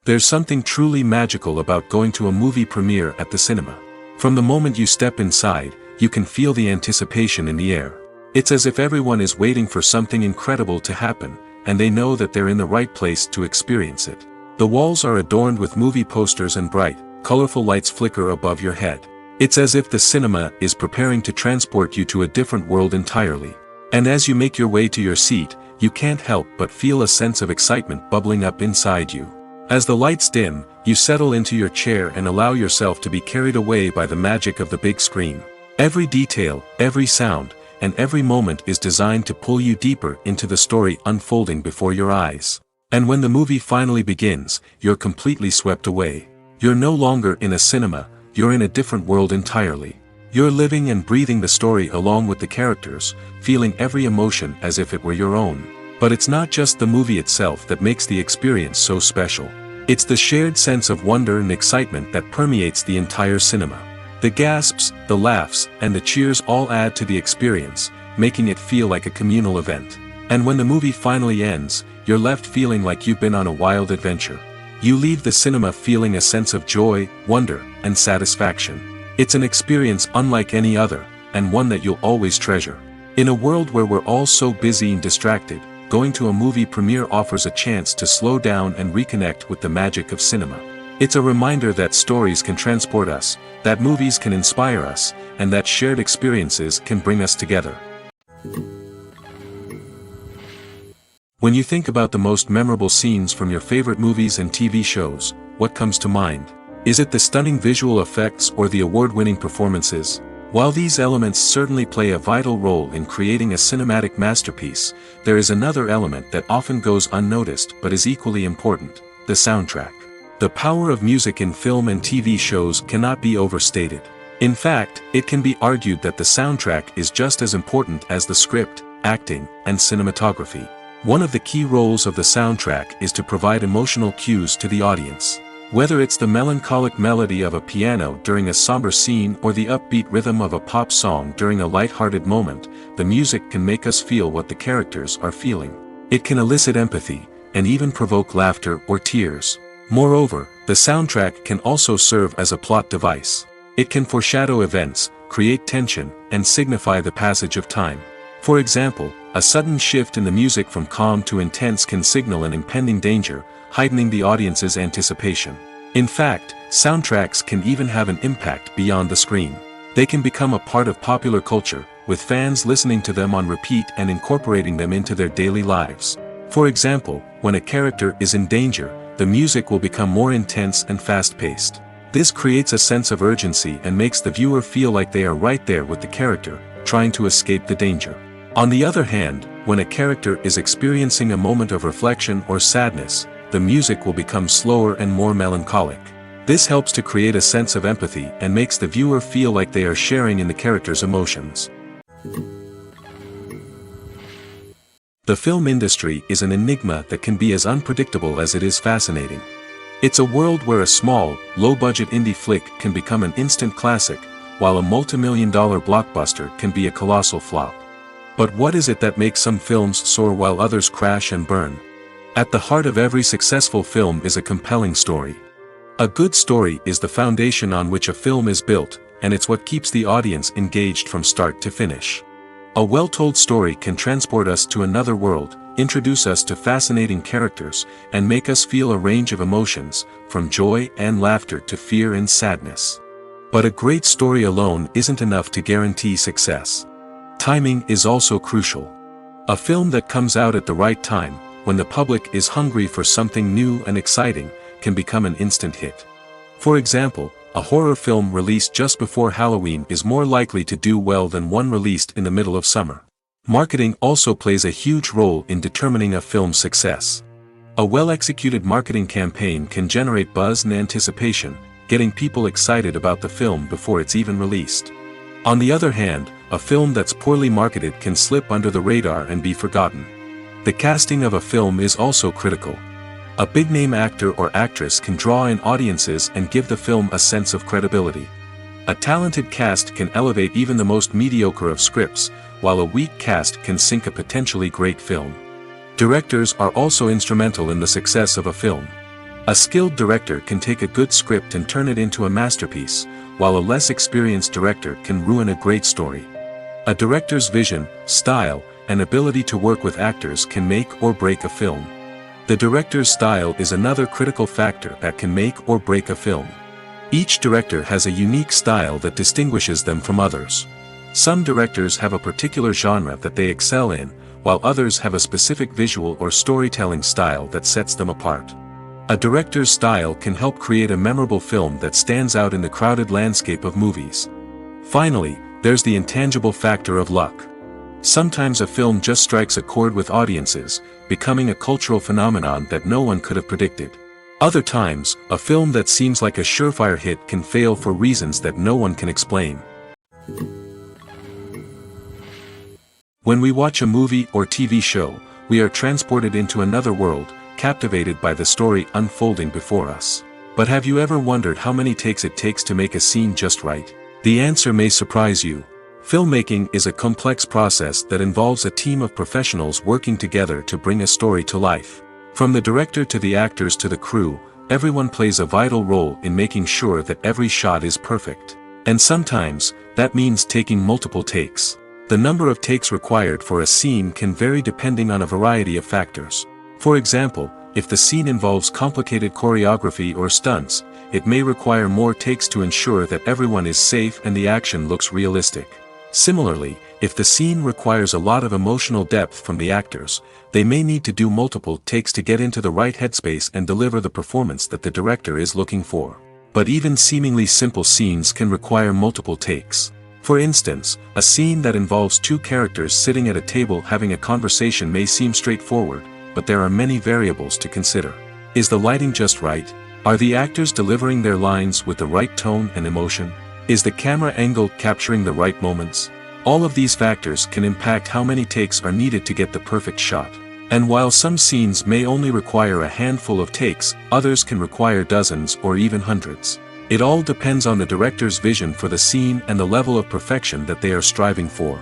There's something truly magical about going to a movie premiere at the cinema. From the moment you step inside, you can feel the anticipation in the air. It's as if everyone is waiting for something incredible to happen, and they know that they're in the right place to experience it. The walls are adorned with movie posters and bright, colorful lights flicker above your head. It's as if the cinema is preparing to transport you to a different world entirely. And as you make your way to your seat, you can't help but feel a sense of excitement bubbling up inside you. As the lights dim, you settle into your chair and allow yourself to be carried away by the magic of the big screen. Every detail, every sound, and every moment is designed to pull you deeper into the story unfolding before your eyes. And when the movie finally begins, you're completely swept away. You're no longer in a cinema, you're in a different world entirely. You're living and breathing the story along with the characters, feeling every emotion as if it were your own. But it's not just the movie itself that makes the experience so special. It's the shared sense of wonder and excitement that permeates the entire cinema. The gasps, the laughs, and the cheers all add to the experience, making it feel like a communal event. And when the movie finally ends, you're left feeling like you've been on a wild adventure. You leave the cinema feeling a sense of joy, wonder, and satisfaction. It's an experience unlike any other, and one that you'll always treasure. In a world where we're all so busy and distracted, going to a movie premiere offers a chance to slow down and reconnect with the magic of cinema. It's a reminder that stories can transport us, that movies can inspire us, and that shared experiences can bring us together. When you think about the most memorable scenes from your favorite movies and TV shows, what comes to mind? Is it the stunning visual effects or the award-winning performances? While these elements certainly play a vital role in creating a cinematic masterpiece, there is another element that often goes unnoticed but is equally important: the soundtrack. The power of music in film and TV shows cannot be overstated. In fact, it can be argued that the soundtrack is just as important as the script, acting, and cinematography. One of the key roles of the soundtrack is to provide emotional cues to the audience. Whether it's the melancholic melody of a piano during a somber scene or the upbeat rhythm of a pop song during a light-hearted moment, the music can make us feel what the characters are feeling. It can elicit empathy, and even provoke laughter or tears. Moreover, the soundtrack can also serve as a plot device. It can foreshadow events, create tension, and signify the passage of time. For example, a sudden shift in the music from calm to intense can signal an impending danger, heightening the audience's anticipation. In fact, soundtracks can even have an impact beyond the screen. They can become a part of popular culture, with fans listening to them on repeat and incorporating them into their daily lives. For example, when a character is in danger, the music will become more intense and fast-paced. This creates a sense of urgency and makes the viewer feel like they are right there with the character, trying to escape the danger. On the other hand, when a character is experiencing a moment of reflection or sadness, the music will become slower and more melancholic. This helps to create a sense of empathy and makes the viewer feel like they are sharing in the character's emotions. The film industry is an enigma that can be as unpredictable as it is fascinating. It's a world where a small, low-budget indie flick can become an instant classic, while a multi-million-dollar blockbuster can be a colossal flop. But what is it that makes some films soar while others crash and burn? At the heart of every successful film is a compelling story. A good story is the foundation on which a film is built, and it's what keeps the audience engaged from start to finish. A well-told story can transport us to another world, introduce us to fascinating characters, and make us feel a range of emotions, from joy and laughter to fear and sadness. But a great story alone isn't enough to guarantee success. Timing is also crucial. A film that comes out at the right time, when the public is hungry for something new and exciting, can become an instant hit. For example, a horror film released just before Halloween is more likely to do well than one released in the middle of summer. Marketing also plays a huge role in determining a film's success. A well-executed marketing campaign can generate buzz and anticipation, getting people excited about the film before it's even released. On the other hand, a film that's poorly marketed can slip under the radar and be forgotten. The casting of a film is also critical. A big-name actor or actress can draw in audiences and give the film a sense of credibility. A talented cast can elevate even the most mediocre of scripts, while a weak cast can sink a potentially great film. Directors are also instrumental in the success of a film. A skilled director can take a good script and turn it into a masterpiece, while a less experienced director can ruin a great story. A director's vision, style, and ability to work with actors can make or break a film. The director's style is another critical factor that can make or break a film. Each director has a unique style that distinguishes them from others. Some directors have a particular genre that they excel in, while others have a specific visual or storytelling style that sets them apart. A director's style can help create a memorable film that stands out in the crowded landscape of movies. Finally, there's the intangible factor of luck. Sometimes a film just strikes a chord with audiences, becoming a cultural phenomenon that no one could have predicted. Other times, a film that seems like a surefire hit can fail for reasons that no one can explain. When we watch a movie or TV show, we are transported into another world, captivated by the story unfolding before us. But have you ever wondered how many takes it takes to make a scene just right? The answer may surprise you. Filmmaking is a complex process that involves a team of professionals working together to bring a story to life. From the director to the actors to the crew, everyone plays a vital role in making sure that every shot is perfect. And sometimes, that means taking multiple takes. The number of takes required for a scene can vary depending on a variety of factors. For example, if the scene involves complicated choreography or stunts, it may require more takes to ensure that everyone is safe and the action looks realistic. Similarly, if the scene requires a lot of emotional depth from the actors, they may need to do multiple takes to get into the right headspace and deliver the performance that the director is looking for. But even seemingly simple scenes can require multiple takes. For instance, a scene that involves two characters sitting at a table having a conversation may seem straightforward, but there are many variables to consider. Is the lighting just right? Are the actors delivering their lines with the right tone and emotion? Is the camera angle capturing the right moments? All of these factors can impact how many takes are needed to get the perfect shot. And while some scenes may only require a handful of takes, others can require dozens or even hundreds. It all depends on the director's vision for the scene and the level of perfection that they are striving for.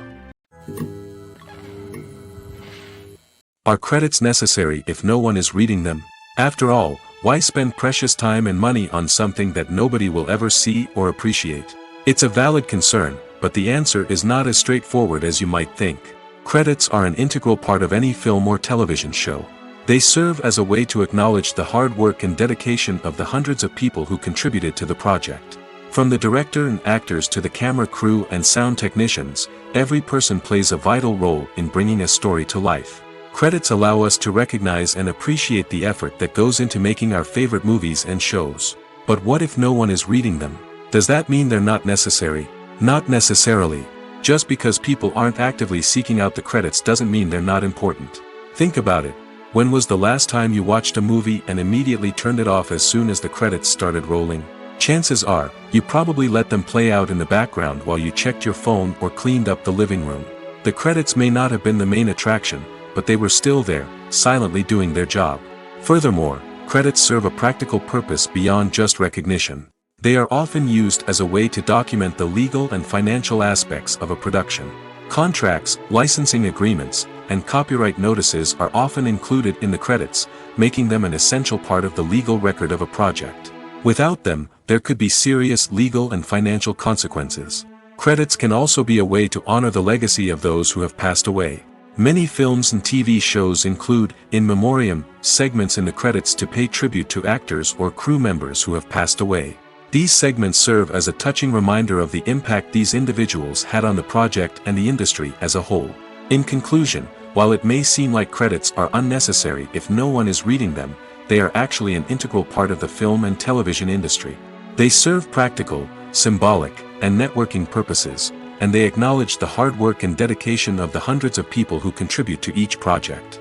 Are credits necessary if no one is reading them? After all, why spend precious time and money on something that nobody will ever see or appreciate? It's a valid concern, but the answer is not as straightforward as you might think. Credits are an integral part of any film or television show. They serve as a way to acknowledge the hard work and dedication of the hundreds of people who contributed to the project. From the director and actors to the camera crew and sound technicians, every person plays a vital role in bringing a story to life. Credits allow us to recognize and appreciate the effort that goes into making our favorite movies and shows. But what if no one is reading them? Does that mean they're not necessary? Not necessarily. Just because people aren't actively seeking out the credits doesn't mean they're not important. Think about it. When was the last time you watched a movie and immediately turned it off as soon as the credits started rolling? Chances are, you probably let them play out in the background while you checked your phone or cleaned up the living room. The credits may not have been the main attraction, but they were still there, silently doing their job. Furthermore, credits serve a practical purpose beyond just recognition. They are often used as a way to document the legal and financial aspects of a production. Contracts, licensing agreements, and copyright notices are often included in the credits, making them an essential part of the legal record of a project. Without them, there could be serious legal and financial consequences. Credits can also be a way to honor the legacy of those who have passed away. Many films and TV shows include, in memoriam, segments in the credits to pay tribute to actors or crew members who have passed away. These segments serve as a touching reminder of the impact these individuals had on the project and the industry as a whole. In conclusion, while it may seem like credits are unnecessary if no one is reading them, they are actually an integral part of the film and television industry. They serve practical, symbolic, and networking purposes, and they acknowledge the hard work and dedication of the hundreds of people who contribute to each project.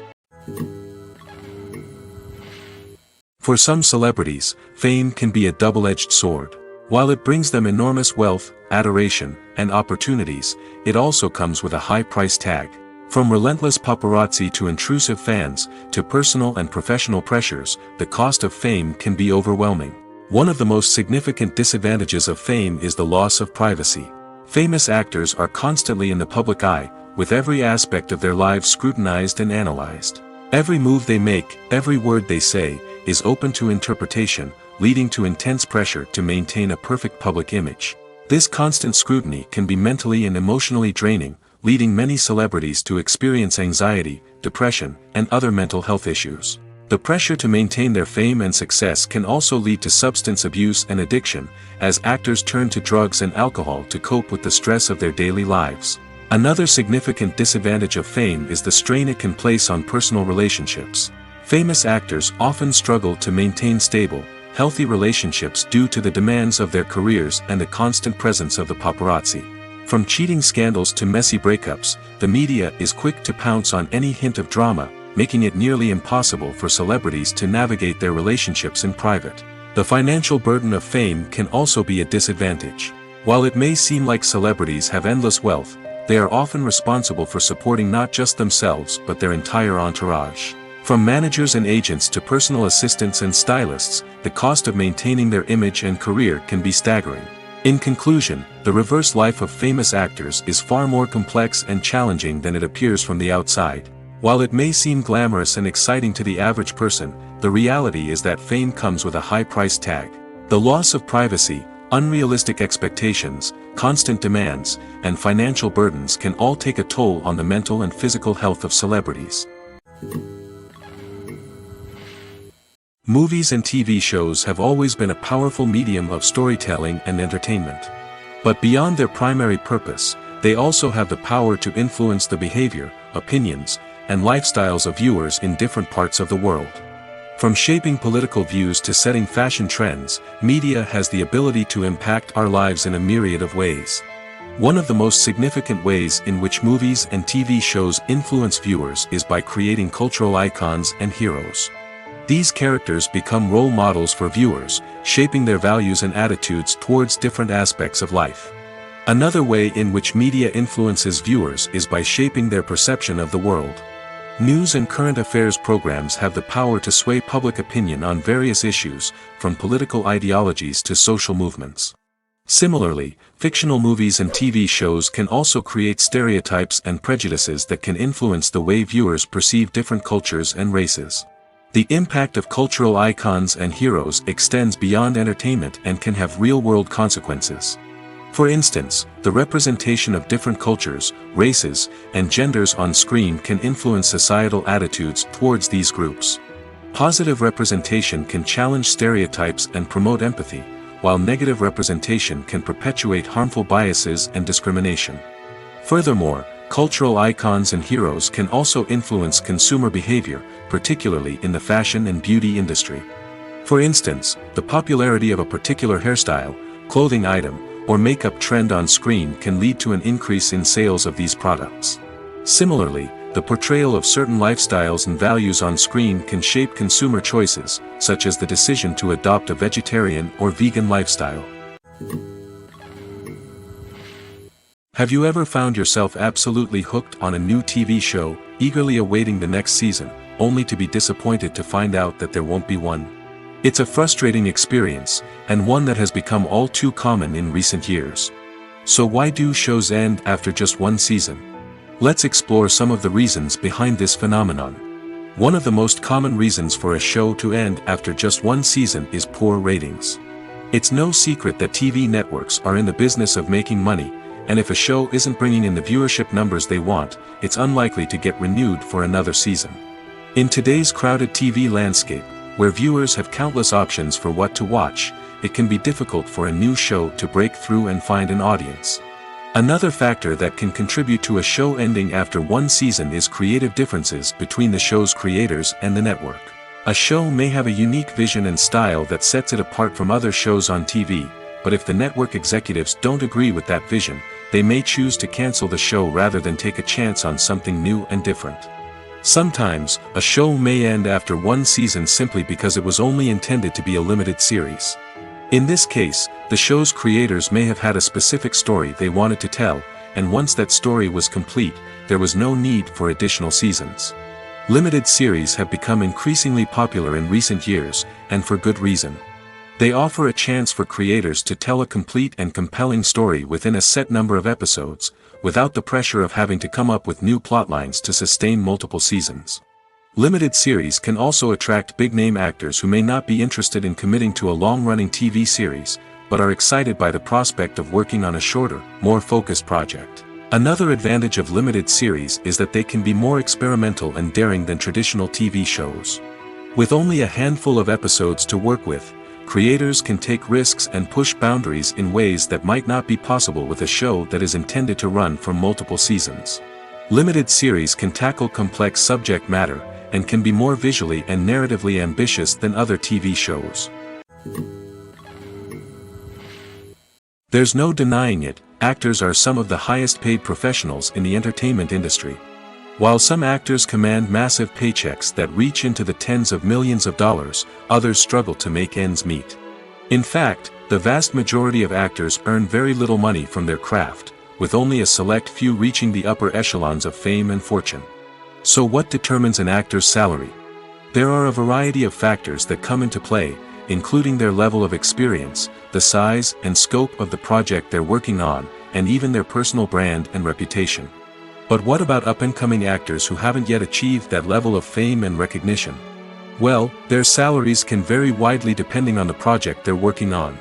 For some celebrities, fame can be a double-edged sword. While it brings them enormous wealth, adoration, and opportunities, it also comes with a high price tag. From relentless paparazzi to intrusive fans, to personal and professional pressures, the cost of fame can be overwhelming. One of the most significant disadvantages of fame is the loss of privacy. Famous actors are constantly in the public eye, with every aspect of their lives scrutinized and analyzed. Every move they make, every word they say, is open to interpretation, leading to intense pressure to maintain a perfect public image. This constant scrutiny can be mentally and emotionally draining, leading many celebrities to experience anxiety, depression, and other mental health issues. The pressure to maintain their fame and success can also lead to substance abuse and addiction, as actors turn to drugs and alcohol to cope with the stress of their daily lives. Another significant disadvantage of fame is the strain it can place on personal relationships. Famous actors often struggle to maintain stable, healthy relationships due to the demands of their careers and the constant presence of the paparazzi. From cheating scandals to messy breakups, the media is quick to pounce on any hint of drama, making it nearly impossible for celebrities to navigate their relationships in private. The financial burden of fame can also be a disadvantage. While it may seem like celebrities have endless wealth, they are often responsible for supporting not just themselves but their entire entourage. From managers and agents to personal assistants and stylists, the cost of maintaining their image and career can be staggering. In conclusion, the reverse life of famous actors is far more complex and challenging than it appears from the outside. While it may seem glamorous and exciting to the average person, the reality is that fame comes with a high price tag. The loss of privacy, unrealistic expectations, constant demands, and financial burdens can all take a toll on the mental and physical health of celebrities. Movies and TV shows have always been a powerful medium of storytelling and entertainment. But beyond their primary purpose, they also have the power to influence the behavior, opinions, and lifestyles of viewers in different parts of the world. From shaping political views to setting fashion trends, media has the ability to impact our lives in a myriad of ways. One of the most significant ways in which movies and TV shows influence viewers is by creating cultural icons and heroes. These characters become role models for viewers, shaping their values and attitudes towards different aspects of life. Another way in which media influences viewers is by shaping their perception of the world. News and current affairs programs have the power to sway public opinion on various issues, from political ideologies to social movements. Similarly, fictional movies and TV shows can also create stereotypes and prejudices that can influence the way viewers perceive different cultures and races. The impact of cultural icons and heroes extends beyond entertainment and can have real-world consequences. For instance, the representation of different cultures, races, and genders on screen can influence societal attitudes towards these groups. Positive representation can challenge stereotypes and promote empathy, while negative representation can perpetuate harmful biases and discrimination. Furthermore, cultural icons and heroes can also influence consumer behavior, particularly in the fashion and beauty industry. For instance, the popularity of a particular hairstyle, clothing item, or makeup trend on screen can lead to an increase in sales of these products. Similarly, the portrayal of certain lifestyles and values on screen can shape consumer choices, such as the decision to adopt a vegetarian or vegan lifestyle. Have you ever found yourself absolutely hooked on a new TV show, eagerly awaiting the next season, only to be disappointed to find out that there won't be one? It's a frustrating experience, and one that has become all too common in recent years. So why do shows end after just one season? Let's explore some of the reasons behind this phenomenon. One of the most common reasons for a show to end after just one season is poor ratings. It's no secret that TV networks are in the business of making money, and if a show isn't bringing in the viewership numbers they want, it's unlikely to get renewed for another season. In today's crowded TV landscape, where viewers have countless options for what to watch, it can be difficult for a new show to break through and find an audience. Another factor that can contribute to a show ending after one season is creative differences between the show's creators and the network. A show may have a unique vision and style that sets it apart from other shows on TV, but if the network executives don't agree with that vision, they may choose to cancel the show rather than take a chance on something new and different. Sometimes, a show may end after one season simply because it was only intended to be a limited series. In this case, the show's creators may have had a specific story they wanted to tell, and once that story was complete, there was no need for additional seasons. Limited series have become increasingly popular in recent years, and for good reason. They offer a chance for creators to tell a complete and compelling story within a set number of episodes, without the pressure of having to come up with new plotlines to sustain multiple seasons. Limited series can also attract big-name actors who may not be interested in committing to a long-running TV series, but are excited by the prospect of working on a shorter, more focused project. Another advantage of limited series is that they can be more experimental and daring than traditional TV shows. With only a handful of episodes to work with, creators can take risks and push boundaries in ways that might not be possible with a show that is intended to run for multiple seasons. Limited series can tackle complex subject matter, and can be more visually and narratively ambitious than other TV shows. There's no denying it, actors are some of the highest paid professionals in the entertainment industry. While some actors command massive paychecks that reach into the tens of millions of dollars, others struggle to make ends meet. In fact, the vast majority of actors earn very little money from their craft, with only a select few reaching the upper echelons of fame and fortune. So what determines an actor's salary? There are a variety of factors that come into play, including their level of experience, the size and scope of the project they're working on, and even their personal brand and reputation. But what about up-and-coming actors who haven't yet achieved that level of fame and recognition? Well, their salaries can vary widely depending on the project they're working on.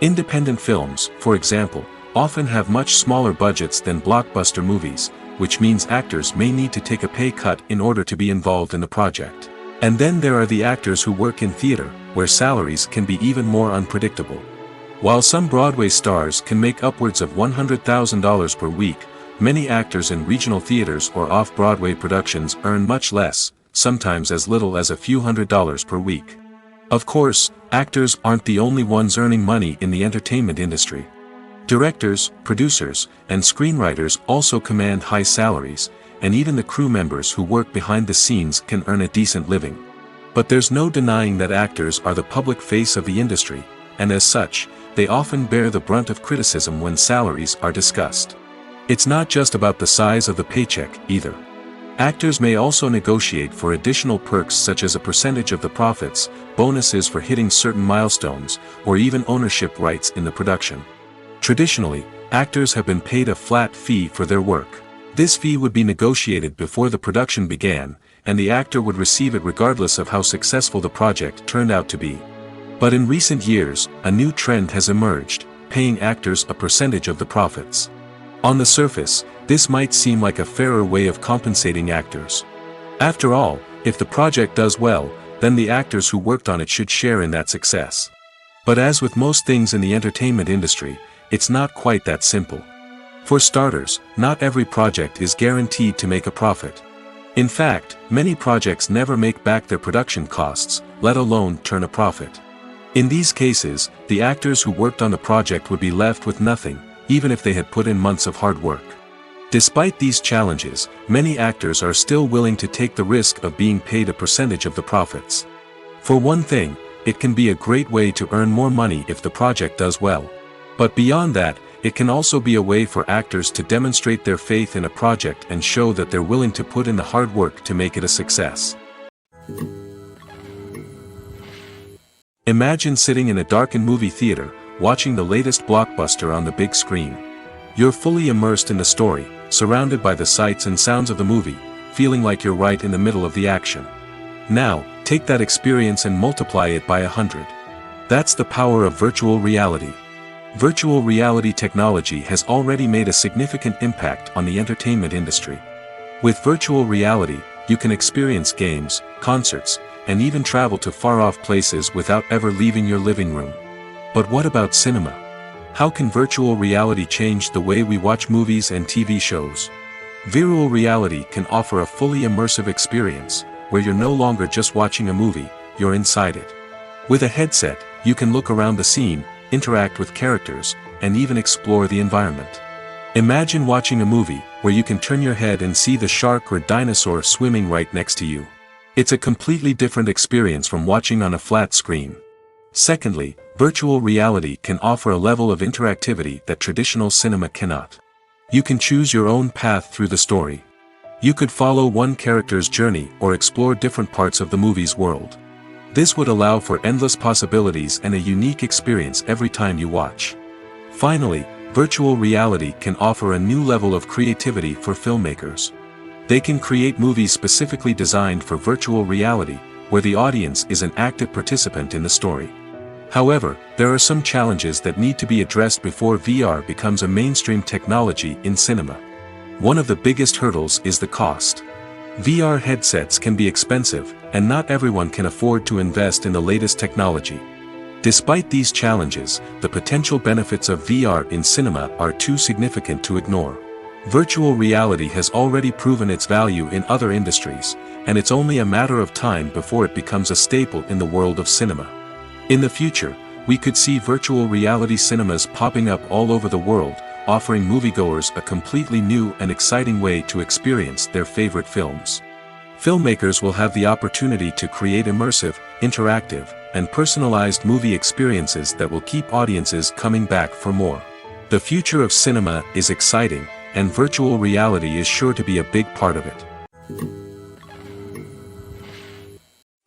Independent films, for example, often have much smaller budgets than blockbuster movies, which means actors may need to take a pay cut in order to be involved in the project. And then there are the actors who work in theater, where salaries can be even more unpredictable. While some Broadway stars can make upwards of $100,000 per week, many actors in regional theaters or off-Broadway productions earn much less, sometimes as little as a few $100s per week. Of course, actors aren't the only ones earning money in the entertainment industry. Directors, producers, and screenwriters also command high salaries, and even the crew members who work behind the scenes can earn a decent living. But there's no denying that actors are the public face of the industry, and as such, they often bear the brunt of criticism when salaries are discussed. It's not just about the size of the paycheck, either. Actors may also negotiate for additional perks such as a percentage of the profits, bonuses for hitting certain milestones, or even ownership rights in the production. Traditionally, actors have been paid a flat fee for their work. This fee would be negotiated before the production began, and the actor would receive it regardless of how successful the project turned out to be. But in recent years, a new trend has emerged, paying actors a percentage of the profits. On the surface, this might seem like a fairer way of compensating actors. After all, if the project does well, then the actors who worked on it should share in that success. But as with most things in the entertainment industry, it's not quite that simple. For starters, not every project is guaranteed to make a profit. In fact, many projects never make back their production costs, let alone turn a profit. In these cases, the actors who worked on the project would be left with nothing, even if they had put in months of hard work. Despite these challenges, many actors are still willing to take the risk of being paid a percentage of the profits. For one thing, it can be a great way to earn more money if the project does well. But beyond that, it can also be a way for actors to demonstrate their faith in a project and show that they're willing to put in the hard work to make it a success. Imagine sitting in a darkened movie theater, watching the latest blockbuster on the big screen. You're fully immersed in the story, surrounded by the sights and sounds of the movie, feeling like you're right in the middle of the action. Now, take that experience and multiply it by 100. That's the power of virtual reality. Virtual reality technology has already made a significant impact on the entertainment industry. With virtual reality, you can experience games, concerts, and even travel to far-off places without ever leaving your living room. But what about cinema? How can virtual reality change the way we watch movies and TV shows? Virtual reality can offer a fully immersive experience, where you're no longer just watching a movie, you're inside it. With a headset, you can look around the scene, interact with characters, and even explore the environment. Imagine watching a movie, where you can turn your head and see the shark or dinosaur swimming right next to you. It's a completely different experience from watching on a flat screen. Secondly, virtual reality can offer a level of interactivity that traditional cinema cannot. You can choose your own path through the story. You could follow one character's journey or explore different parts of the movie's world. This would allow for endless possibilities and a unique experience every time you watch. Finally, virtual reality can offer a new level of creativity for filmmakers. They can create movies specifically designed for virtual reality, where the audience is an active participant in the story. However, there are some challenges that need to be addressed before VR becomes a mainstream technology in cinema. One of the biggest hurdles is the cost. VR headsets can be expensive, and not everyone can afford to invest in the latest technology. Despite these challenges, the potential benefits of VR in cinema are too significant to ignore. Virtual reality has already proven its value in other industries, and it's only a matter of time before it becomes a staple in the world of cinema. In the future, we could see virtual reality cinemas popping up all over the world, offering moviegoers a completely new and exciting way to experience their favorite films. Filmmakers will have the opportunity to create immersive, interactive, and personalized movie experiences that will keep audiences coming back for more. The future of cinema is exciting, and virtual reality is sure to be a big part of it.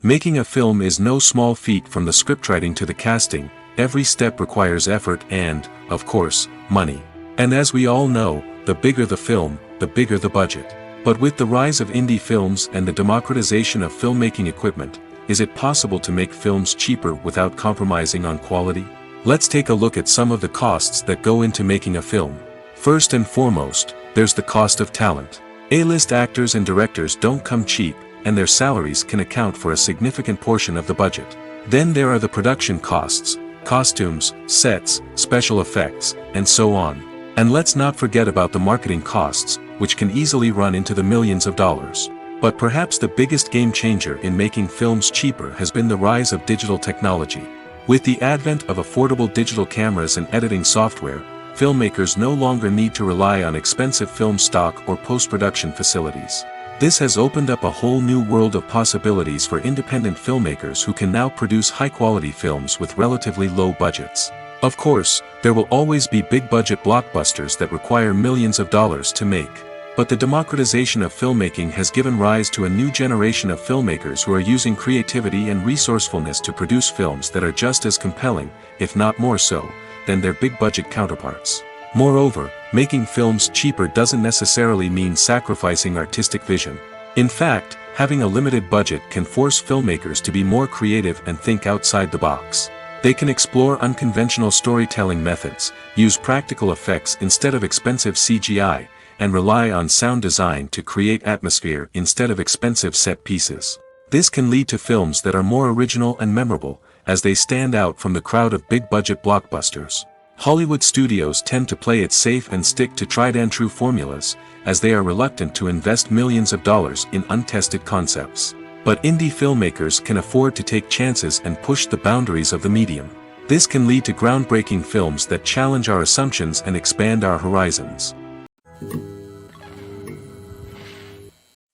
Making a film is no small feat. From the scriptwriting to the casting, every step requires effort and, of course, money. And as we all know, the bigger the film, the bigger the budget. But with the rise of indie films and the democratization of filmmaking equipment, is it possible to make films cheaper without compromising on quality? Let's take a look at some of the costs that go into making a film. First and foremost, there's the cost of talent. A-list actors and directors don't come cheap, and their salaries can account for a significant portion of the budget. Then there are the production costs, costumes, sets, special effects, and so on. And let's not forget about the marketing costs, which can easily run into the millions of dollars. But perhaps the biggest game changer in making films cheaper has been the rise of digital technology. With the advent of affordable digital cameras and editing software, filmmakers no longer need to rely on expensive film stock or post-production facilities. This has opened up a whole new world of possibilities for independent filmmakers who can now produce high-quality films with relatively low budgets. Of course, there will always be big-budget blockbusters that require millions of dollars to make. But the democratization of filmmaking has given rise to a new generation of filmmakers who are using creativity and resourcefulness to produce films that are just as compelling, if not more so, than their big-budget counterparts. Moreover, making films cheaper doesn't necessarily mean sacrificing artistic vision. In fact, having a limited budget can force filmmakers to be more creative and think outside the box. They can explore unconventional storytelling methods, use practical effects instead of expensive CGI, and rely on sound design to create atmosphere instead of expensive set pieces. This can lead to films that are more original and memorable, as they stand out from the crowd of big-budget blockbusters. Hollywood studios tend to play it safe and stick to tried-and-true formulas, as they are reluctant to invest millions of dollars in untested concepts. But indie filmmakers can afford to take chances and push the boundaries of the medium. This can lead to groundbreaking films that challenge our assumptions and expand our horizons.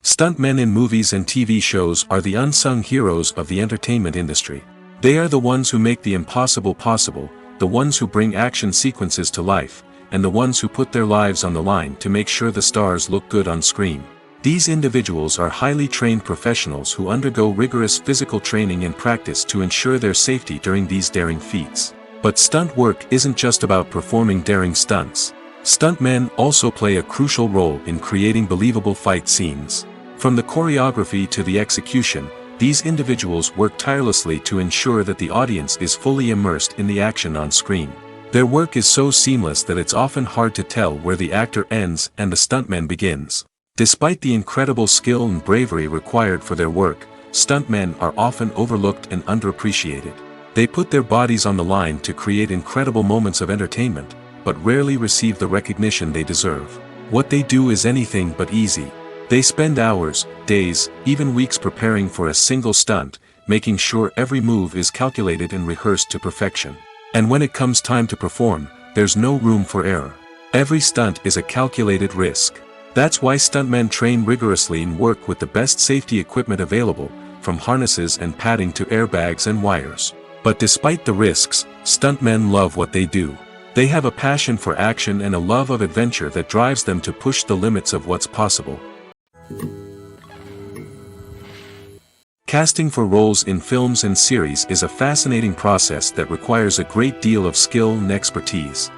Stuntmen in movies and TV shows are the unsung heroes of the entertainment industry. They are the ones who make the impossible possible, the ones who bring action sequences to life, and the ones who put their lives on the line to make sure the stars look good on screen. These individuals are highly trained professionals who undergo rigorous physical training and practice to ensure their safety during these daring feats. But stunt work isn't just about performing daring stunts. Stuntmen also play a crucial role in creating believable fight scenes. From the choreography to the execution, these individuals work tirelessly to ensure that the audience is fully immersed in the action on screen. Their work is so seamless that it's often hard to tell where the actor ends and the stuntman begins. Despite the incredible skill and bravery required for their work, stuntmen are often overlooked and underappreciated. They put their bodies on the line to create incredible moments of entertainment, but rarely receive the recognition they deserve. What they do is anything but easy. They spend hours, days, even weeks preparing for a single stunt, making sure every move is calculated and rehearsed to perfection. And when it comes time to perform, there's no room for error. Every stunt is a calculated risk. That's why stuntmen train rigorously and work with the best safety equipment available, from harnesses and padding to airbags and wires. But despite the risks, stuntmen love what they do. They have a passion for action and a love of adventure that drives them to push the limits of what's possible. Casting for roles in films and series is a fascinating process that requires a great deal of skill and expertise.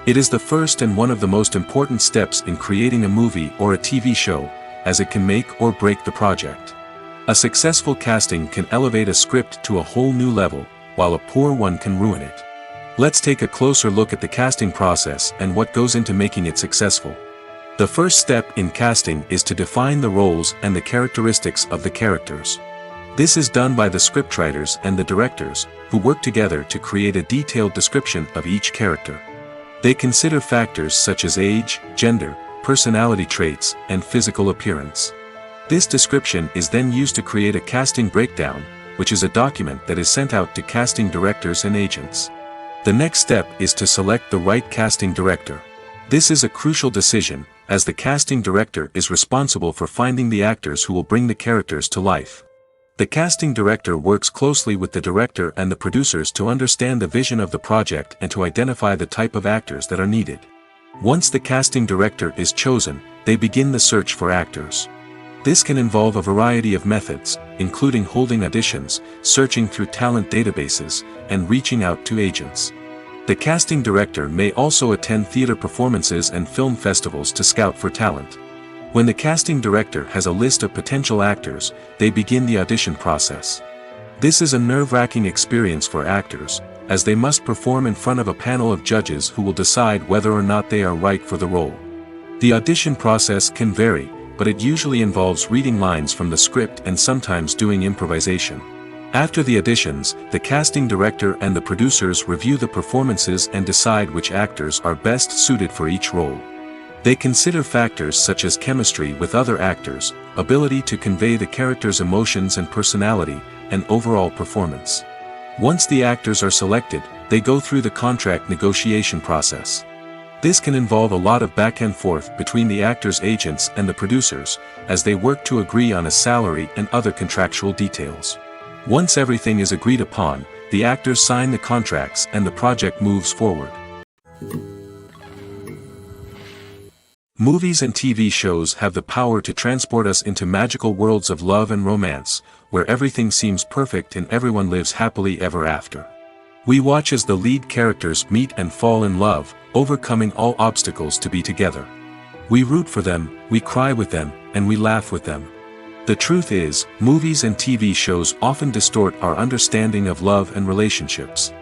It is the first and one of the most important steps in creating a movie or a TV show, as it can make or break the project. A successful casting can elevate a script to a whole new level, while a poor one can ruin it. Let's take a closer look at the casting process and what goes into making it successful. The first step in casting is to define the roles and the characteristics of the characters. This is done by the scriptwriters and the directors, who work together to create a detailed description of each character. They consider factors such as age, gender, personality traits, and physical appearance. This description is then used to create a casting breakdown, which is a document that is sent out to casting directors and agents. The next step is to select the right casting director. This is a crucial decision, as the casting director is responsible for finding the actors who will bring the characters to life. The casting director works closely with the director and the producers to understand the vision of the project and to identify the type of actors that are needed. Once the casting director is chosen, they begin the search for actors. This can involve a variety of methods, including holding auditions, searching through talent databases, and reaching out to agents. The casting director may also attend theater performances and film festivals to scout for talent. When the casting director has a list of potential actors, they begin the audition process. This is a nerve-wracking experience for actors, as they must perform in front of a panel of judges who will decide whether or not they are right for the role. The audition process can vary, but it usually involves reading lines from the script and sometimes doing improvisation. After the auditions, the casting director and the producers review the performances and decide which actors are best suited for each role. They consider factors such as chemistry with other actors, ability to convey the character's emotions and personality, and overall performance. Once the actors are selected, they go through the contract negotiation process. This can involve a lot of back and forth between the actors' agents and the producers, as they work to agree on a salary and other contractual details. Once everything is agreed upon, the actors sign the contracts and the project moves forward. Movies and TV shows have the power to transport us into magical worlds of love and romance, where everything seems perfect and everyone lives happily ever after. We watch as the lead characters meet and fall in love, overcoming all obstacles to be together. We root for them, we cry with them, and we laugh with them. The truth is, movies and TV shows often distort our understanding of love and relationships.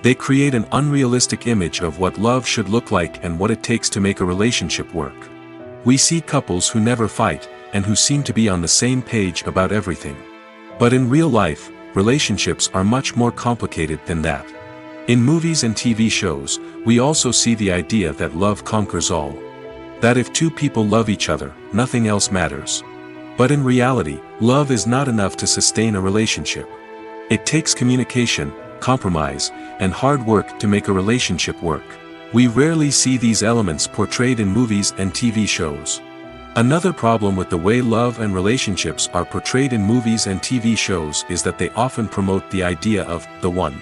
They create an unrealistic image of what love should look like and what it takes to make a relationship work. We see couples who never fight, and who seem to be on the same page about everything. But in real life, relationships are much more complicated than that. In movies and TV shows, we also see the idea that love conquers all. That if two people love each other, nothing else matters. But in reality, love is not enough to sustain a relationship. It takes communication, compromise, and hard work to make a relationship work. We rarely see these elements portrayed in movies and TV shows. Another problem with the way love and relationships are portrayed in movies and TV shows is that they often promote the idea of the one.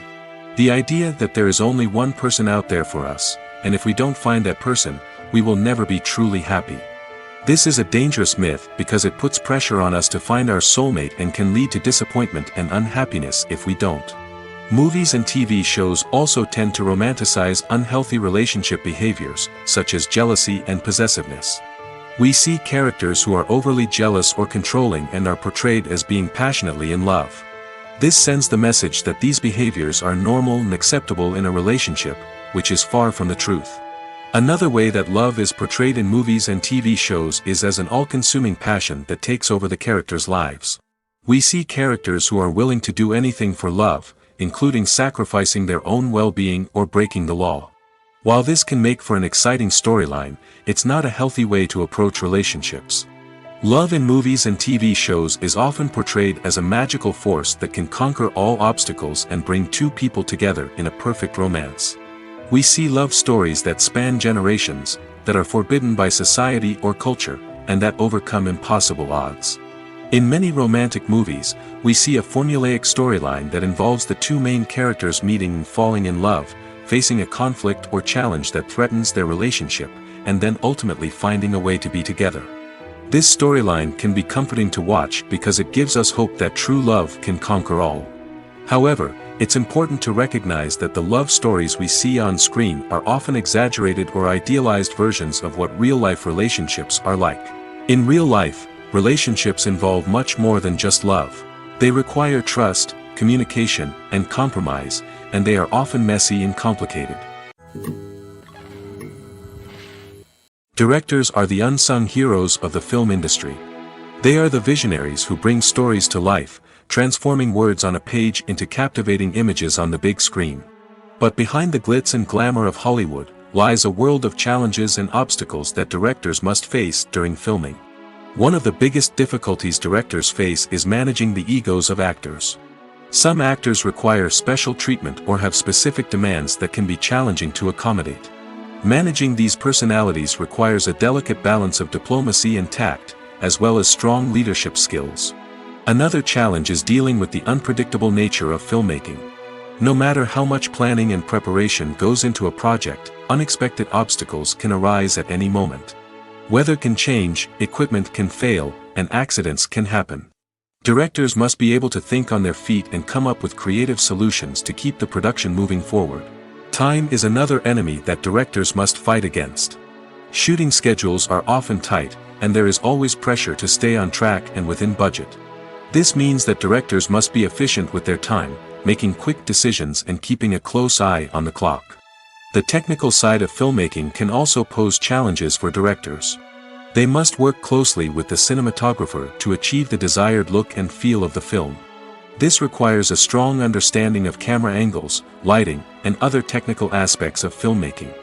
The idea that there is only one person out there for us, and if we don't find that person, we will never be truly happy. This is a dangerous myth because it puts pressure on us to find our soulmate and can lead to disappointment and unhappiness if we don't. Movies and TV shows also tend to romanticize unhealthy relationship behaviors, such as jealousy and possessiveness. We see characters who are overly jealous or controlling and are portrayed as being passionately in love. This sends the message that these behaviors are normal and acceptable in a relationship, which is far from the truth. Another way that love is portrayed in movies and TV shows is as an all-consuming passion that takes over the characters' lives. We see characters who are willing to do anything for love, including sacrificing their own well-being or breaking the law. While this can make for an exciting storyline, it's not a healthy way to approach relationships. Love in movies and TV shows is often portrayed as a magical force that can conquer all obstacles and bring two people together in a perfect romance. We see love stories that span generations, that are forbidden by society or culture, and that overcome impossible odds. In many romantic movies, we see a formulaic storyline that involves the two main characters meeting and falling in love, facing a conflict or challenge that threatens their relationship, and then ultimately finding a way to be together. This storyline can be comforting to watch because it gives us hope that true love can conquer all. However, it's important to recognize that the love stories we see on screen are often exaggerated or idealized versions of what real-life relationships are like. In real life, relationships involve much more than just love. They require trust, communication, and compromise, and they are often messy and complicated. Directors are the unsung heroes of the film industry. They are the visionaries who bring stories to life, transforming words on a page into captivating images on the big screen. But behind the glitz and glamour of Hollywood, lies a world of challenges and obstacles that directors must face during filming. One of the biggest difficulties directors face is managing the egos of actors. Some actors require special treatment or have specific demands that can be challenging to accommodate. Managing these personalities requires a delicate balance of diplomacy and tact, as well as strong leadership skills. Another challenge is dealing with the unpredictable nature of filmmaking. No matter how much planning and preparation goes into a project, unexpected obstacles can arise at any moment. Weather can change, equipment can fail, and accidents can happen. Directors must be able to think on their feet and come up with creative solutions to keep the production moving forward. Time is another enemy that directors must fight against. Shooting schedules are often tight, and there is always pressure to stay on track and within budget. This means that directors must be efficient with their time, making quick decisions and keeping a close eye on the clock. The technical side of filmmaking can also pose challenges for directors. They must work closely with the cinematographer to achieve the desired look and feel of the film. This requires a strong understanding of camera angles, lighting, and other technical aspects of filmmaking.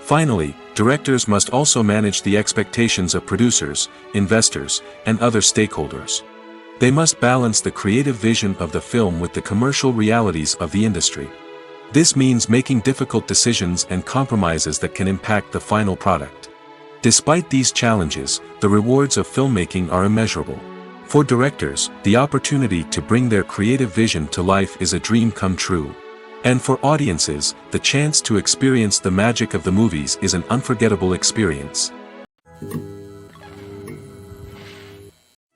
Finally, directors must also manage the expectations of producers, investors, and other stakeholders. They must balance the creative vision of the film with the commercial realities of the industry. This means making difficult decisions and compromises that can impact the final product. Despite these challenges, the rewards of filmmaking are immeasurable. For directors, the opportunity to bring their creative vision to life is a dream come true. And for audiences, the chance to experience the magic of the movies is an unforgettable experience.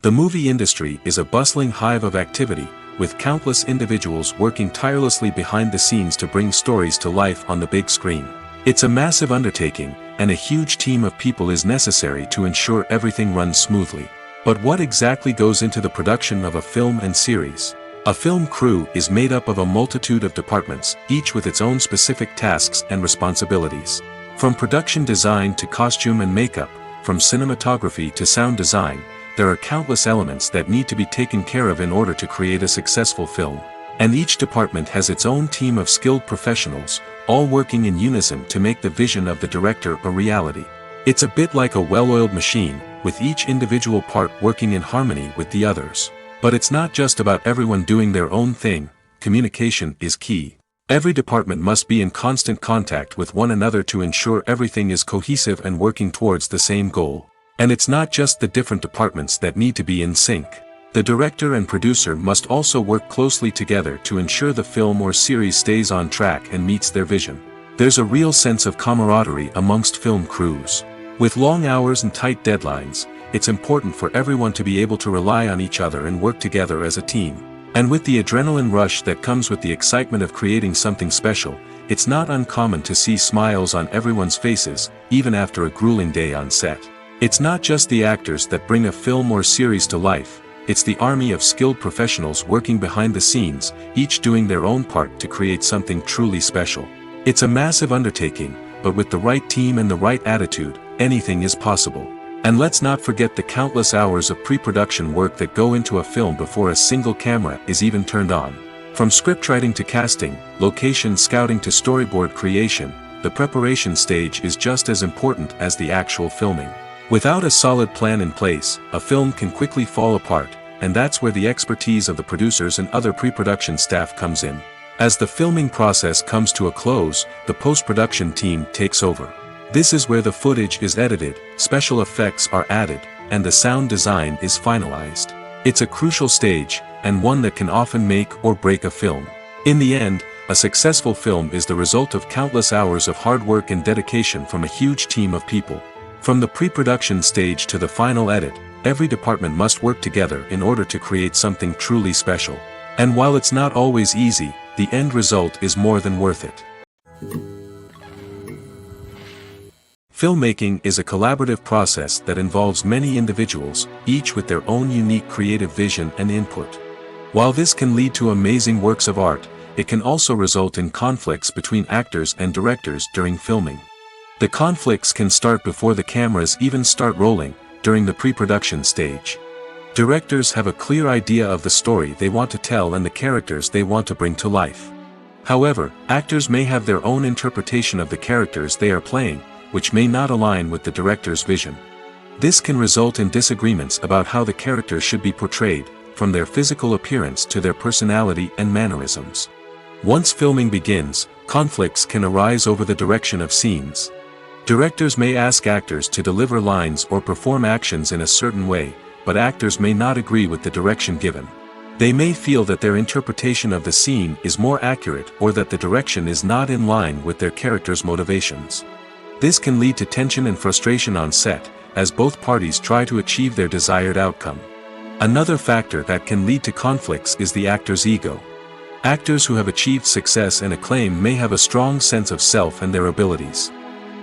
The movie industry is a bustling hive of activity, with countless individuals working tirelessly behind the scenes to bring stories to life on the big screen. It's a massive undertaking, and a huge team of people is necessary to ensure everything runs smoothly. But what exactly goes into the production of a film and series? A film crew is made up of a multitude of departments, each with its own specific tasks and responsibilities. From production design to costume and makeup, from cinematography to sound design, there are countless elements that need to be taken care of in order to create a successful film. And each department has its own team of skilled professionals, all working in unison to make the vision of the director a reality. It's a bit like a well-oiled machine, with each individual part working in harmony with the others. But it's not just about everyone doing their own thing. Communication is key. Every department must be in constant contact with one another to ensure everything is cohesive and working towards the same goal. And it's not just the different departments that need to be in sync. The director and producer must also work closely together to ensure the film or series stays on track and meets their vision. There's a real sense of camaraderie amongst film crews. With long hours and tight deadlines, it's important for everyone to be able to rely on each other and work together as a team. And with the adrenaline rush that comes with the excitement of creating something special, it's not uncommon to see smiles on everyone's faces, even after a grueling day on set. It's not just the actors that bring a film or series to life, it's the army of skilled professionals working behind the scenes, each doing their own part to create something truly special. It's a massive undertaking, but with the right team and the right attitude, anything is possible. And let's not forget the countless hours of pre-production work that go into a film before a single camera is even turned on. From scriptwriting to casting, location scouting to storyboard creation, the preparation stage is just as important as the actual filming. Without a solid plan in place, a film can quickly fall apart, and that's where the expertise of the producers and other pre-production staff comes in. As the filming process comes to a close, the post-production team takes over. This is where the footage is edited, special effects are added, and the sound design is finalized. It's a crucial stage, and one that can often make or break a film. In the end, a successful film is the result of countless hours of hard work and dedication from a huge team of people. From the pre-production stage to the final edit, every department must work together in order to create something truly special. And while it's not always easy, the end result is more than worth it. Filmmaking is a collaborative process that involves many individuals, each with their own unique creative vision and input. While this can lead to amazing works of art, it can also result in conflicts between actors and directors during filming. The conflicts can start before the cameras even start rolling, during the pre-production stage. Directors have a clear idea of the story they want to tell and the characters they want to bring to life. However, actors may have their own interpretation of the characters they are playing, which may not align with the director's vision. This can result in disagreements about how the characters should be portrayed, from their physical appearance to their personality and mannerisms. Once filming begins, conflicts can arise over the direction of scenes. Directors may ask actors to deliver lines or perform actions in a certain way, but actors may not agree with the direction given. They may feel that their interpretation of the scene is more accurate or that the direction is not in line with their character's motivations. This can lead to tension and frustration on set, as both parties try to achieve their desired outcome. Another factor that can lead to conflicts is the actor's ego. Actors who have achieved success and acclaim may have a strong sense of self and their abilities.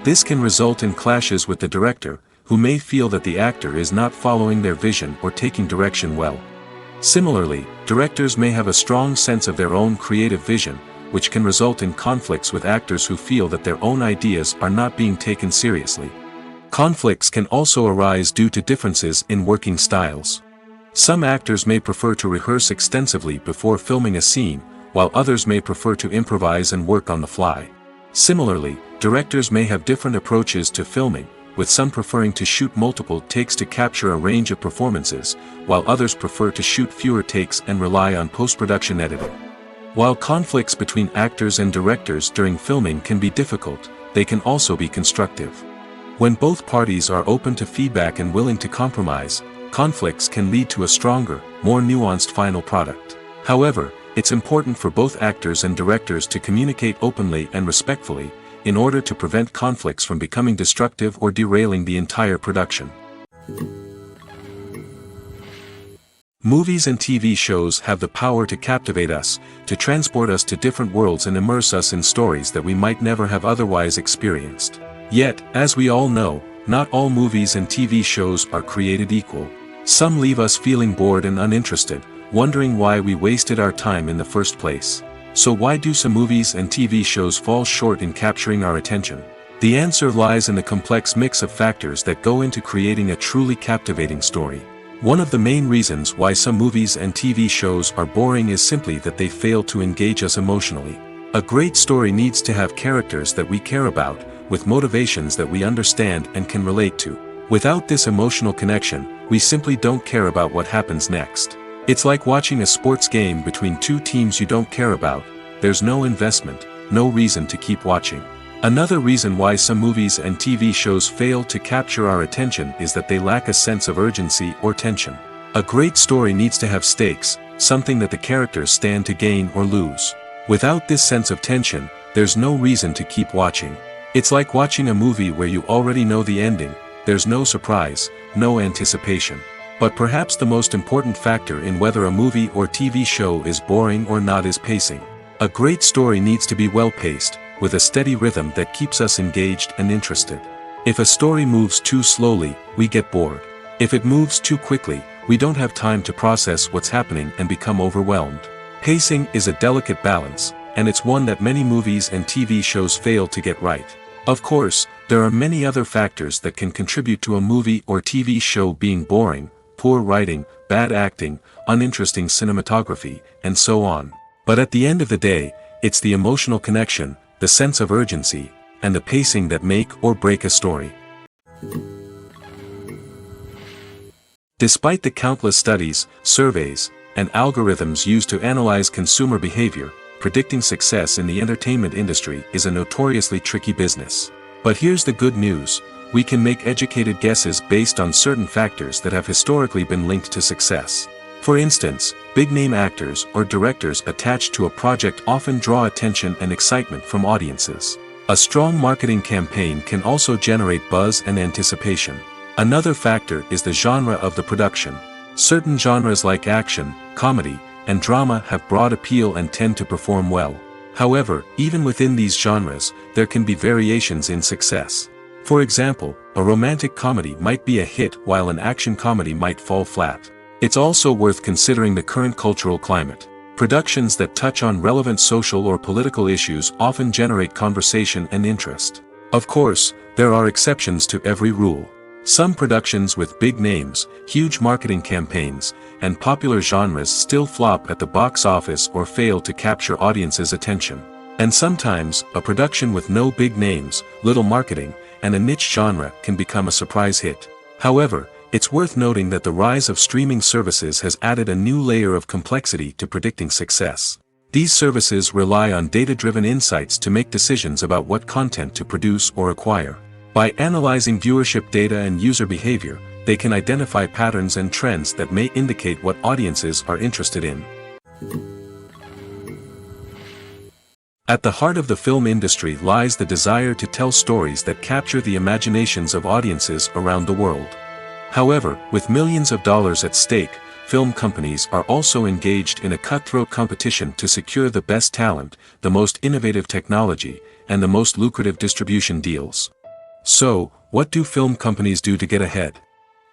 This can result in clashes with the director, who may feel that the actor is not following their vision or taking direction well. Similarly, directors may have a strong sense of their own creative vision, which can result in conflicts with actors who feel that their own ideas are not being taken seriously. Conflicts can also arise due to differences in working styles. Some actors may prefer to rehearse extensively before filming a scene, while others may prefer to improvise and work on the fly. Similarly, directors may have different approaches to filming, with some preferring to shoot multiple takes to capture a range of performances, while others prefer to shoot fewer takes and rely on post-production editing. While conflicts between actors and directors during filming can be difficult, they can also be constructive. When both parties are open to feedback and willing to compromise, conflicts can lead to a stronger, more nuanced final product. However, it's important for both actors and directors to communicate openly and respectfully, in order to prevent conflicts from becoming destructive or derailing the entire production. Movies and TV shows have the power to captivate us, to transport us to different worlds and immerse us in stories that we might never have otherwise experienced. Yet, as we all know, not all movies and TV shows are created equal. Some leave us feeling bored and uninterested, wondering why we wasted our time in the first place. So why do some movies and TV shows fall short in capturing our attention? The answer lies in the complex mix of factors that go into creating a truly captivating story. One of the main reasons why some movies and TV shows are boring is simply that they fail to engage us emotionally. A great story needs to have characters that we care about, with motivations that we understand and can relate to. Without this emotional connection, we simply don't care about what happens next. It's like watching a sports game between two teams you don't care about. There's no investment, no reason to keep watching. Another reason why some movies and TV shows fail to capture our attention is that they lack a sense of urgency or tension. A great story needs to have stakes, something that the characters stand to gain or lose. Without this sense of tension, there's no reason to keep watching. It's like watching a movie where you already know the ending. There's no surprise, no anticipation. But perhaps the most important factor in whether a movie or TV show is boring or not is pacing. A great story needs to be well-paced, with a steady rhythm that keeps us engaged and interested. If a story moves too slowly, we get bored. If it moves too quickly, we don't have time to process what's happening and become overwhelmed. Pacing is a delicate balance, and it's one that many movies and TV shows fail to get right. Of course, there are many other factors that can contribute to a movie or TV show being boring: poor writing, bad acting, uninteresting cinematography, and so on. But at the end of the day, it's the emotional connection, the sense of urgency, and the pacing that make or break a story. Despite the countless studies, surveys, and algorithms used to analyze consumer behavior, predicting success in the entertainment industry is a notoriously tricky business. But here's the good news: we can make educated guesses based on certain factors that have historically been linked to success. For instance, big-name actors or directors attached to a project often draw attention and excitement from audiences. A strong marketing campaign can also generate buzz and anticipation. Another factor is the genre of the production. Certain genres like action, comedy, and drama have broad appeal and tend to perform well. However, even within these genres, there can be variations in success. For example, a romantic comedy might be a hit while an action comedy might fall flat. It's also worth considering the current cultural climate. Productions that touch on relevant social or political issues often generate conversation and interest. Of course, there are exceptions to every rule. Some productions with big names, huge marketing campaigns, and popular genres still flop at the box office or fail to capture audiences' attention. And sometimes, a production with no big names, little marketing, and a niche genre can become a surprise hit. However, it's worth noting that the rise of streaming services has added a new layer of complexity to predicting success. These services rely on data-driven insights to make decisions about what content to produce or acquire. By analyzing viewership data and user behavior, they can identify patterns and trends that may indicate what audiences are interested in. At the heart of the film industry lies the desire to tell stories that capture the imaginations of audiences around the world. However, with millions of dollars at stake, film companies are also engaged in a cutthroat competition to secure the best talent, the most innovative technology, and the most lucrative distribution deals. So, what do film companies do to get ahead?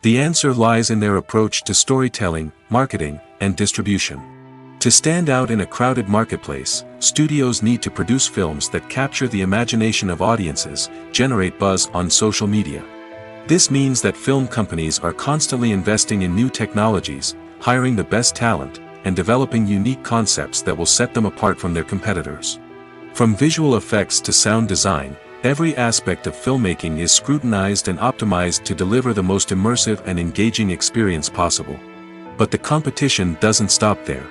The answer lies in their approach to storytelling, marketing, and distribution. To stand out in a crowded marketplace, studios need to produce films that capture the imagination of audiences, generate buzz on social media, This means that film companies are constantly investing in new technologies, hiring the best talent, and developing unique concepts that will set them apart from their competitors. From visual effects to sound design, every aspect of filmmaking is scrutinized and optimized to deliver the most immersive and engaging experience possible. But the competition doesn't stop there.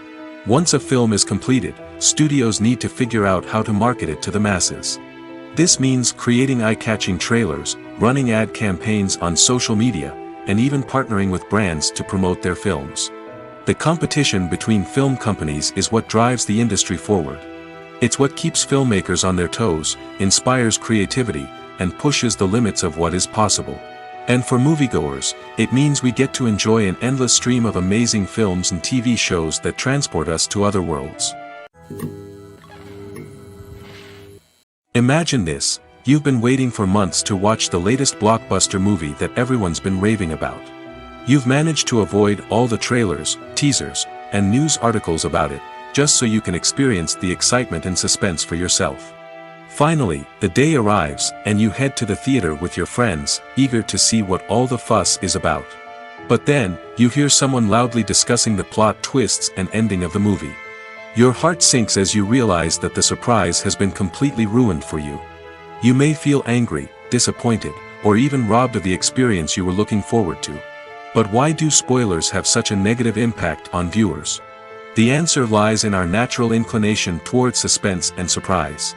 Once a film is completed, studios need to figure out how to market it to the masses. This means creating eye-catching trailers, running ad campaigns on social media, and even partnering with brands to promote their films. The competition between film companies is what drives the industry forward. It's what keeps filmmakers on their toes, inspires creativity, and pushes the limits of what is possible. And for moviegoers, it means we get to enjoy an endless stream of amazing films and TV shows that transport us to other worlds. Imagine this: you've been waiting for months to watch the latest blockbuster movie that everyone's been raving about. You've managed to avoid all the trailers, teasers, and news articles about it, just so you can experience the excitement and suspense for yourself. Finally, the day arrives, and you head to the theater with your friends, eager to see what all the fuss is about. But then, you hear someone loudly discussing the plot twists and ending of the movie. Your heart sinks as you realize that the surprise has been completely ruined for you. You may feel angry, disappointed, or even robbed of the experience you were looking forward to. But why do spoilers have such a negative impact on viewers? The answer lies in our natural inclination towards suspense and surprise.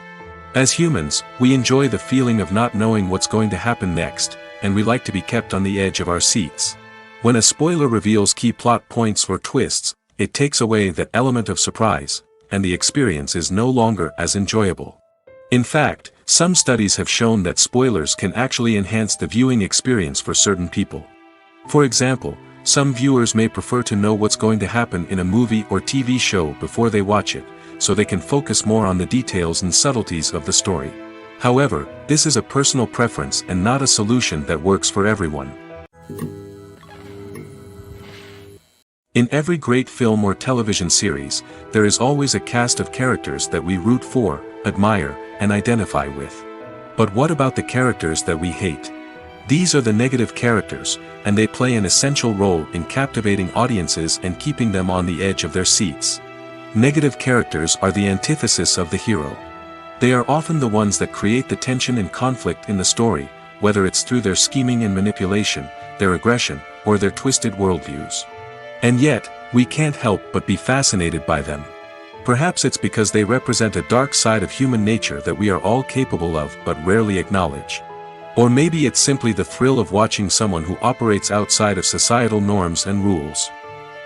As humans, we enjoy the feeling of not knowing what's going to happen next, and we like to be kept on the edge of our seats. When a spoiler reveals key plot points or twists, it takes away that element of surprise, and the experience is no longer as enjoyable. In fact, some studies have shown that spoilers can actually enhance the viewing experience for certain people. For example, some viewers may prefer to know what's going to happen in a movie or TV show before they watch it, so they can focus more on the details and subtleties of the story. However, this is a personal preference and not a solution that works for everyone. In every great film or television series, there is always a cast of characters that we root for, admire, and identify with. But what about the characters that we hate? These are the negative characters, and they play an essential role in captivating audiences and keeping them on the edge of their seats. Negative characters are the antithesis of the hero. They are often the ones that create the tension and conflict in the story, whether it's through their scheming and manipulation, their aggression, or their twisted worldviews. And yet, we can't help but be fascinated by them. Perhaps it's because they represent a dark side of human nature that we are all capable of but rarely acknowledge. Or maybe it's simply the thrill of watching someone who operates outside of societal norms and rules.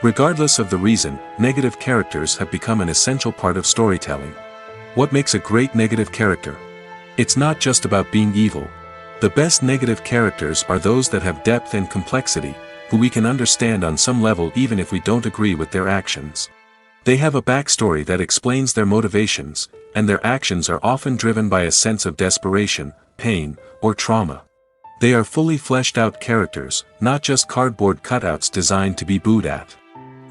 Regardless of the reason, negative characters have become an essential part of storytelling. What makes a great negative character? It's not just about being evil. The best negative characters are those that have depth and complexity, who we can understand on some level even if we don't agree with their actions. They have a backstory that explains their motivations, and their actions are often driven by a sense of desperation, pain, or trauma. They are fully fleshed out characters, not just cardboard cutouts designed to be booed at.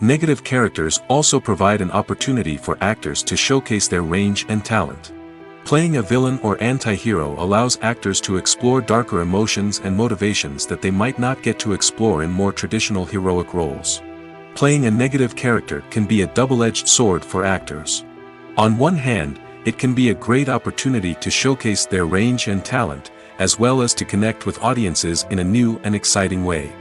Negative characters also provide an opportunity for actors to showcase their range and talent. Playing a villain or anti-hero allows actors to explore darker emotions and motivations that they might not get to explore in more traditional heroic roles. Playing a negative character can be a double-edged sword for actors. On one hand, it can be a great opportunity to showcase their range and talent, as well as to connect with audiences in a new and exciting way.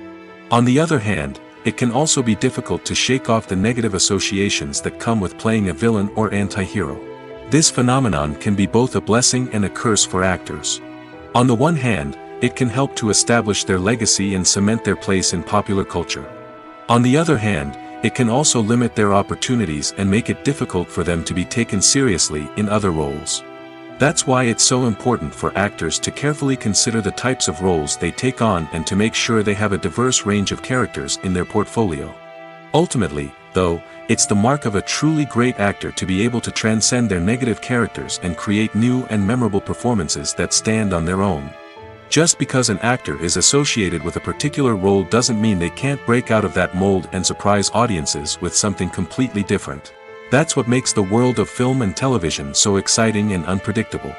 On the other hand, it can also be difficult to shake off the negative associations that come with playing a villain or anti-hero. This phenomenon can be both a blessing and a curse for actors. On the one hand, it can help to establish their legacy and cement their place in popular culture. On the other hand, it can also limit their opportunities and make it difficult for them to be taken seriously in other roles. That's why it's so important for actors to carefully consider the types of roles they take on and to make sure they have a diverse range of characters in their portfolio. Ultimately, though, it's the mark of a truly great actor to be able to transcend their negative characters and create new and memorable performances that stand on their own. Just because an actor is associated with a particular role doesn't mean they can't break out of that mold and surprise audiences with something completely different. That's what makes the world of film and television so exciting and unpredictable.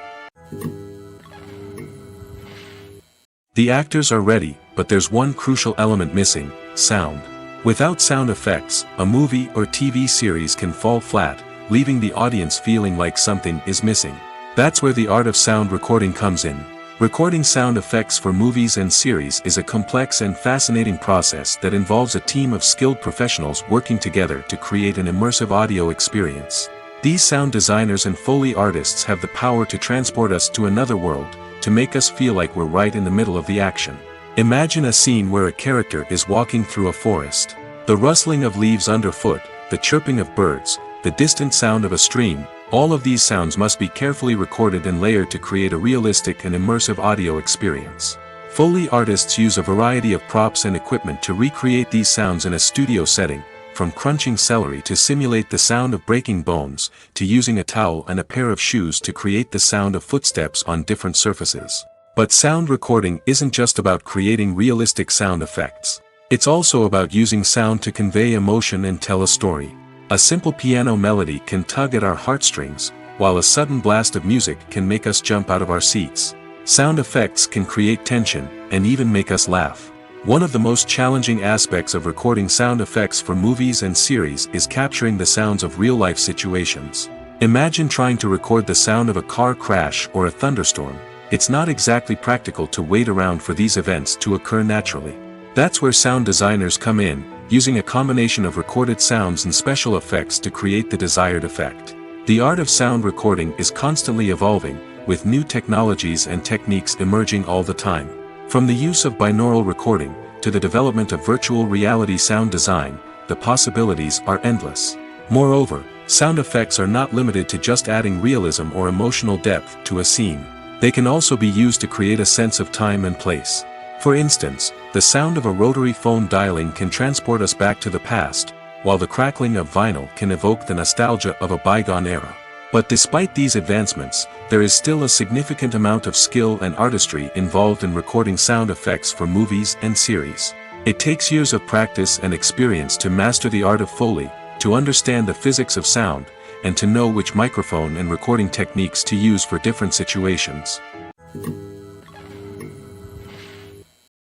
The actors are ready, but there's one crucial element missing: sound. Without sound effects, a movie or TV series can fall flat, leaving the audience feeling like something is missing. That's where the art of sound recording comes in. Recording sound effects for movies and series is a complex and fascinating process that involves a team of skilled professionals working together to create an immersive audio experience. These sound designers and Foley artists have the power to transport us to another world, to make us feel like we're right in the middle of the action. Imagine a scene where a character is walking through a forest. The rustling of leaves underfoot, the chirping of birds, the distant sound of a stream, all of these sounds must be carefully recorded and layered to create a realistic and immersive audio experience. Foley artists use a variety of props and equipment to recreate these sounds in a studio setting, from crunching celery to simulate the sound of breaking bones, to using a towel and a pair of shoes to create the sound of footsteps on different surfaces. But sound recording isn't just about creating realistic sound effects. It's also about using sound to convey emotion and tell a story. A simple piano melody can tug at our heartstrings, while a sudden blast of music can make us jump out of our seats. Sound effects can create tension, and even make us laugh. One of the most challenging aspects of recording sound effects for movies and series is capturing the sounds of real-life situations. Imagine trying to record the sound of a car crash or a thunderstorm. It's not exactly practical to wait around for these events to occur naturally. That's where sound designers come in, using a combination of recorded sounds and special effects to create the desired effect. The art of sound recording is constantly evolving, with new technologies and techniques emerging all the time. From the use of binaural recording, to the development of virtual reality sound design, the possibilities are endless. Moreover, sound effects are not limited to just adding realism or emotional depth to a scene. They can also be used to create a sense of time and place. For instance, the sound of a rotary phone dialing can transport us back to the past, while the crackling of vinyl can evoke the nostalgia of a bygone era. But despite these advancements, there is still a significant amount of skill and artistry involved in recording sound effects for movies and series. It takes years of practice and experience to master the art of Foley, to understand the physics of sound, and to know which microphone and recording techniques to use for different situations.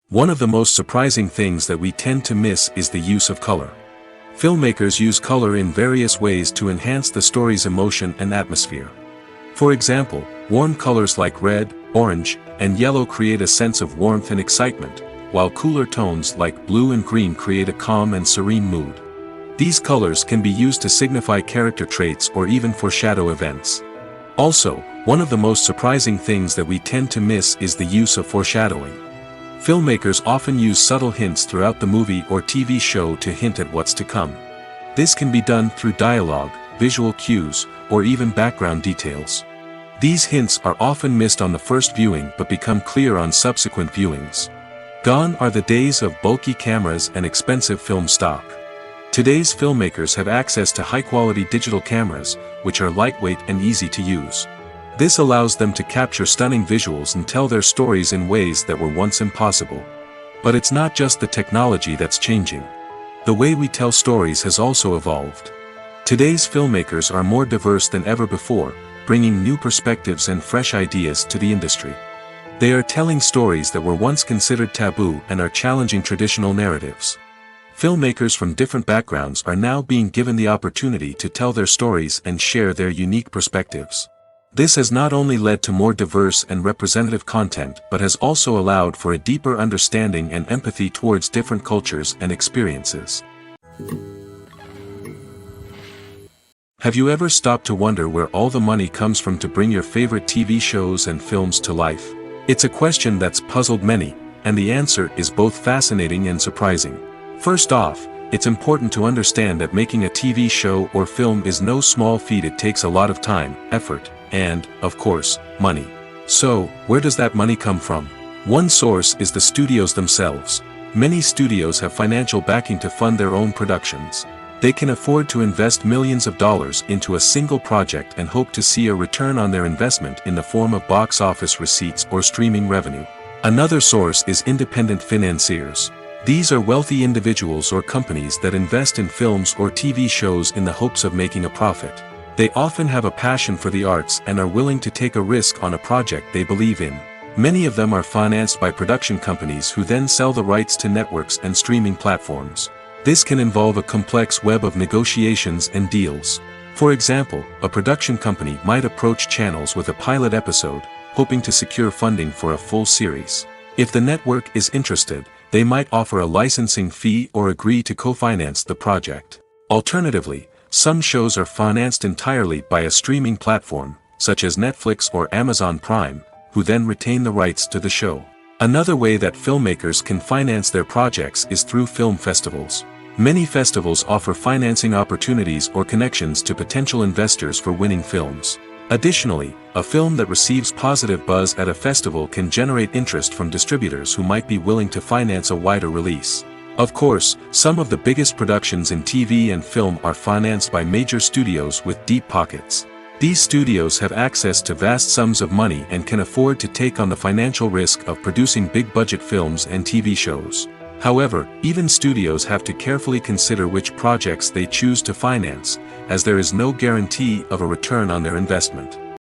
One of the most surprising things that we tend to miss is the use of color. Filmmakers use color in various ways to enhance the story's emotion and atmosphere. For example, warm colors like red, orange, and yellow create a sense of warmth and excitement, while cooler tones like blue and green create a calm and serene mood. These colors can be used to signify character traits or even foreshadow events. Also, one of the most surprising things that we tend to miss is the use of foreshadowing. Filmmakers often use subtle hints throughout the movie or TV show to hint at what's to come. This can be done through dialogue, visual cues, or even background details. These hints are often missed on the first viewing but become clear on subsequent viewings. Gone are the days of bulky cameras and expensive film stock. Today's filmmakers have access to high-quality digital cameras, which are lightweight and easy to use. This allows them to capture stunning visuals and tell their stories in ways that were once impossible. But it's not just the technology that's changing. The way we tell stories has also evolved. Today's filmmakers are more diverse than ever before, bringing new perspectives and fresh ideas to the industry. They are telling stories that were once considered taboo and are challenging traditional narratives. Filmmakers from different backgrounds are now being given the opportunity to tell their stories and share their unique perspectives. This has not only led to more diverse and representative content but has also allowed for a deeper understanding and empathy towards different cultures and experiences. Have you ever stopped to wonder where all the money comes from to bring your favorite TV shows and films to life? It's a question that's puzzled many, and the answer is both fascinating and surprising. First off, it's important to understand that making a TV show or film is no small feat. It takes a lot of time, effort, and, of course, money. So, where does that money come from? One source is the studios themselves. Many studios have financial backing to fund their own productions. They can afford to invest millions of dollars into a single project and hope to see a return on their investment in the form of box office receipts or streaming revenue. Another source is independent financiers. These are wealthy individuals or companies that invest in films or TV shows in the hopes of making a profit. They often have a passion for the arts and are willing to take a risk on a project they believe in. Many of them are financed by production companies who then sell the rights to networks and streaming platforms. This can involve a complex web of negotiations and deals. For example, a production company might approach channels with a pilot episode, hoping to secure funding for a full series. If the network is interested, they might offer a licensing fee or agree to co-finance the project. Alternatively, some shows are financed entirely by a streaming platform, such as Netflix or Amazon Prime, who then retain the rights to the show. Another way that filmmakers can finance their projects is through film festivals. Many festivals offer financing opportunities or connections to potential investors for winning films. Additionally, a film that receives positive buzz at a festival can generate interest from distributors who might be willing to finance a wider release. Of course, some of the biggest productions in TV and film are financed by major studios with deep pockets. These studios have access to vast sums of money and can afford to take on the financial risk of producing big-budget films and TV shows. However, even studios have to carefully consider which projects they choose to finance, as there is no guarantee of a return on their investment.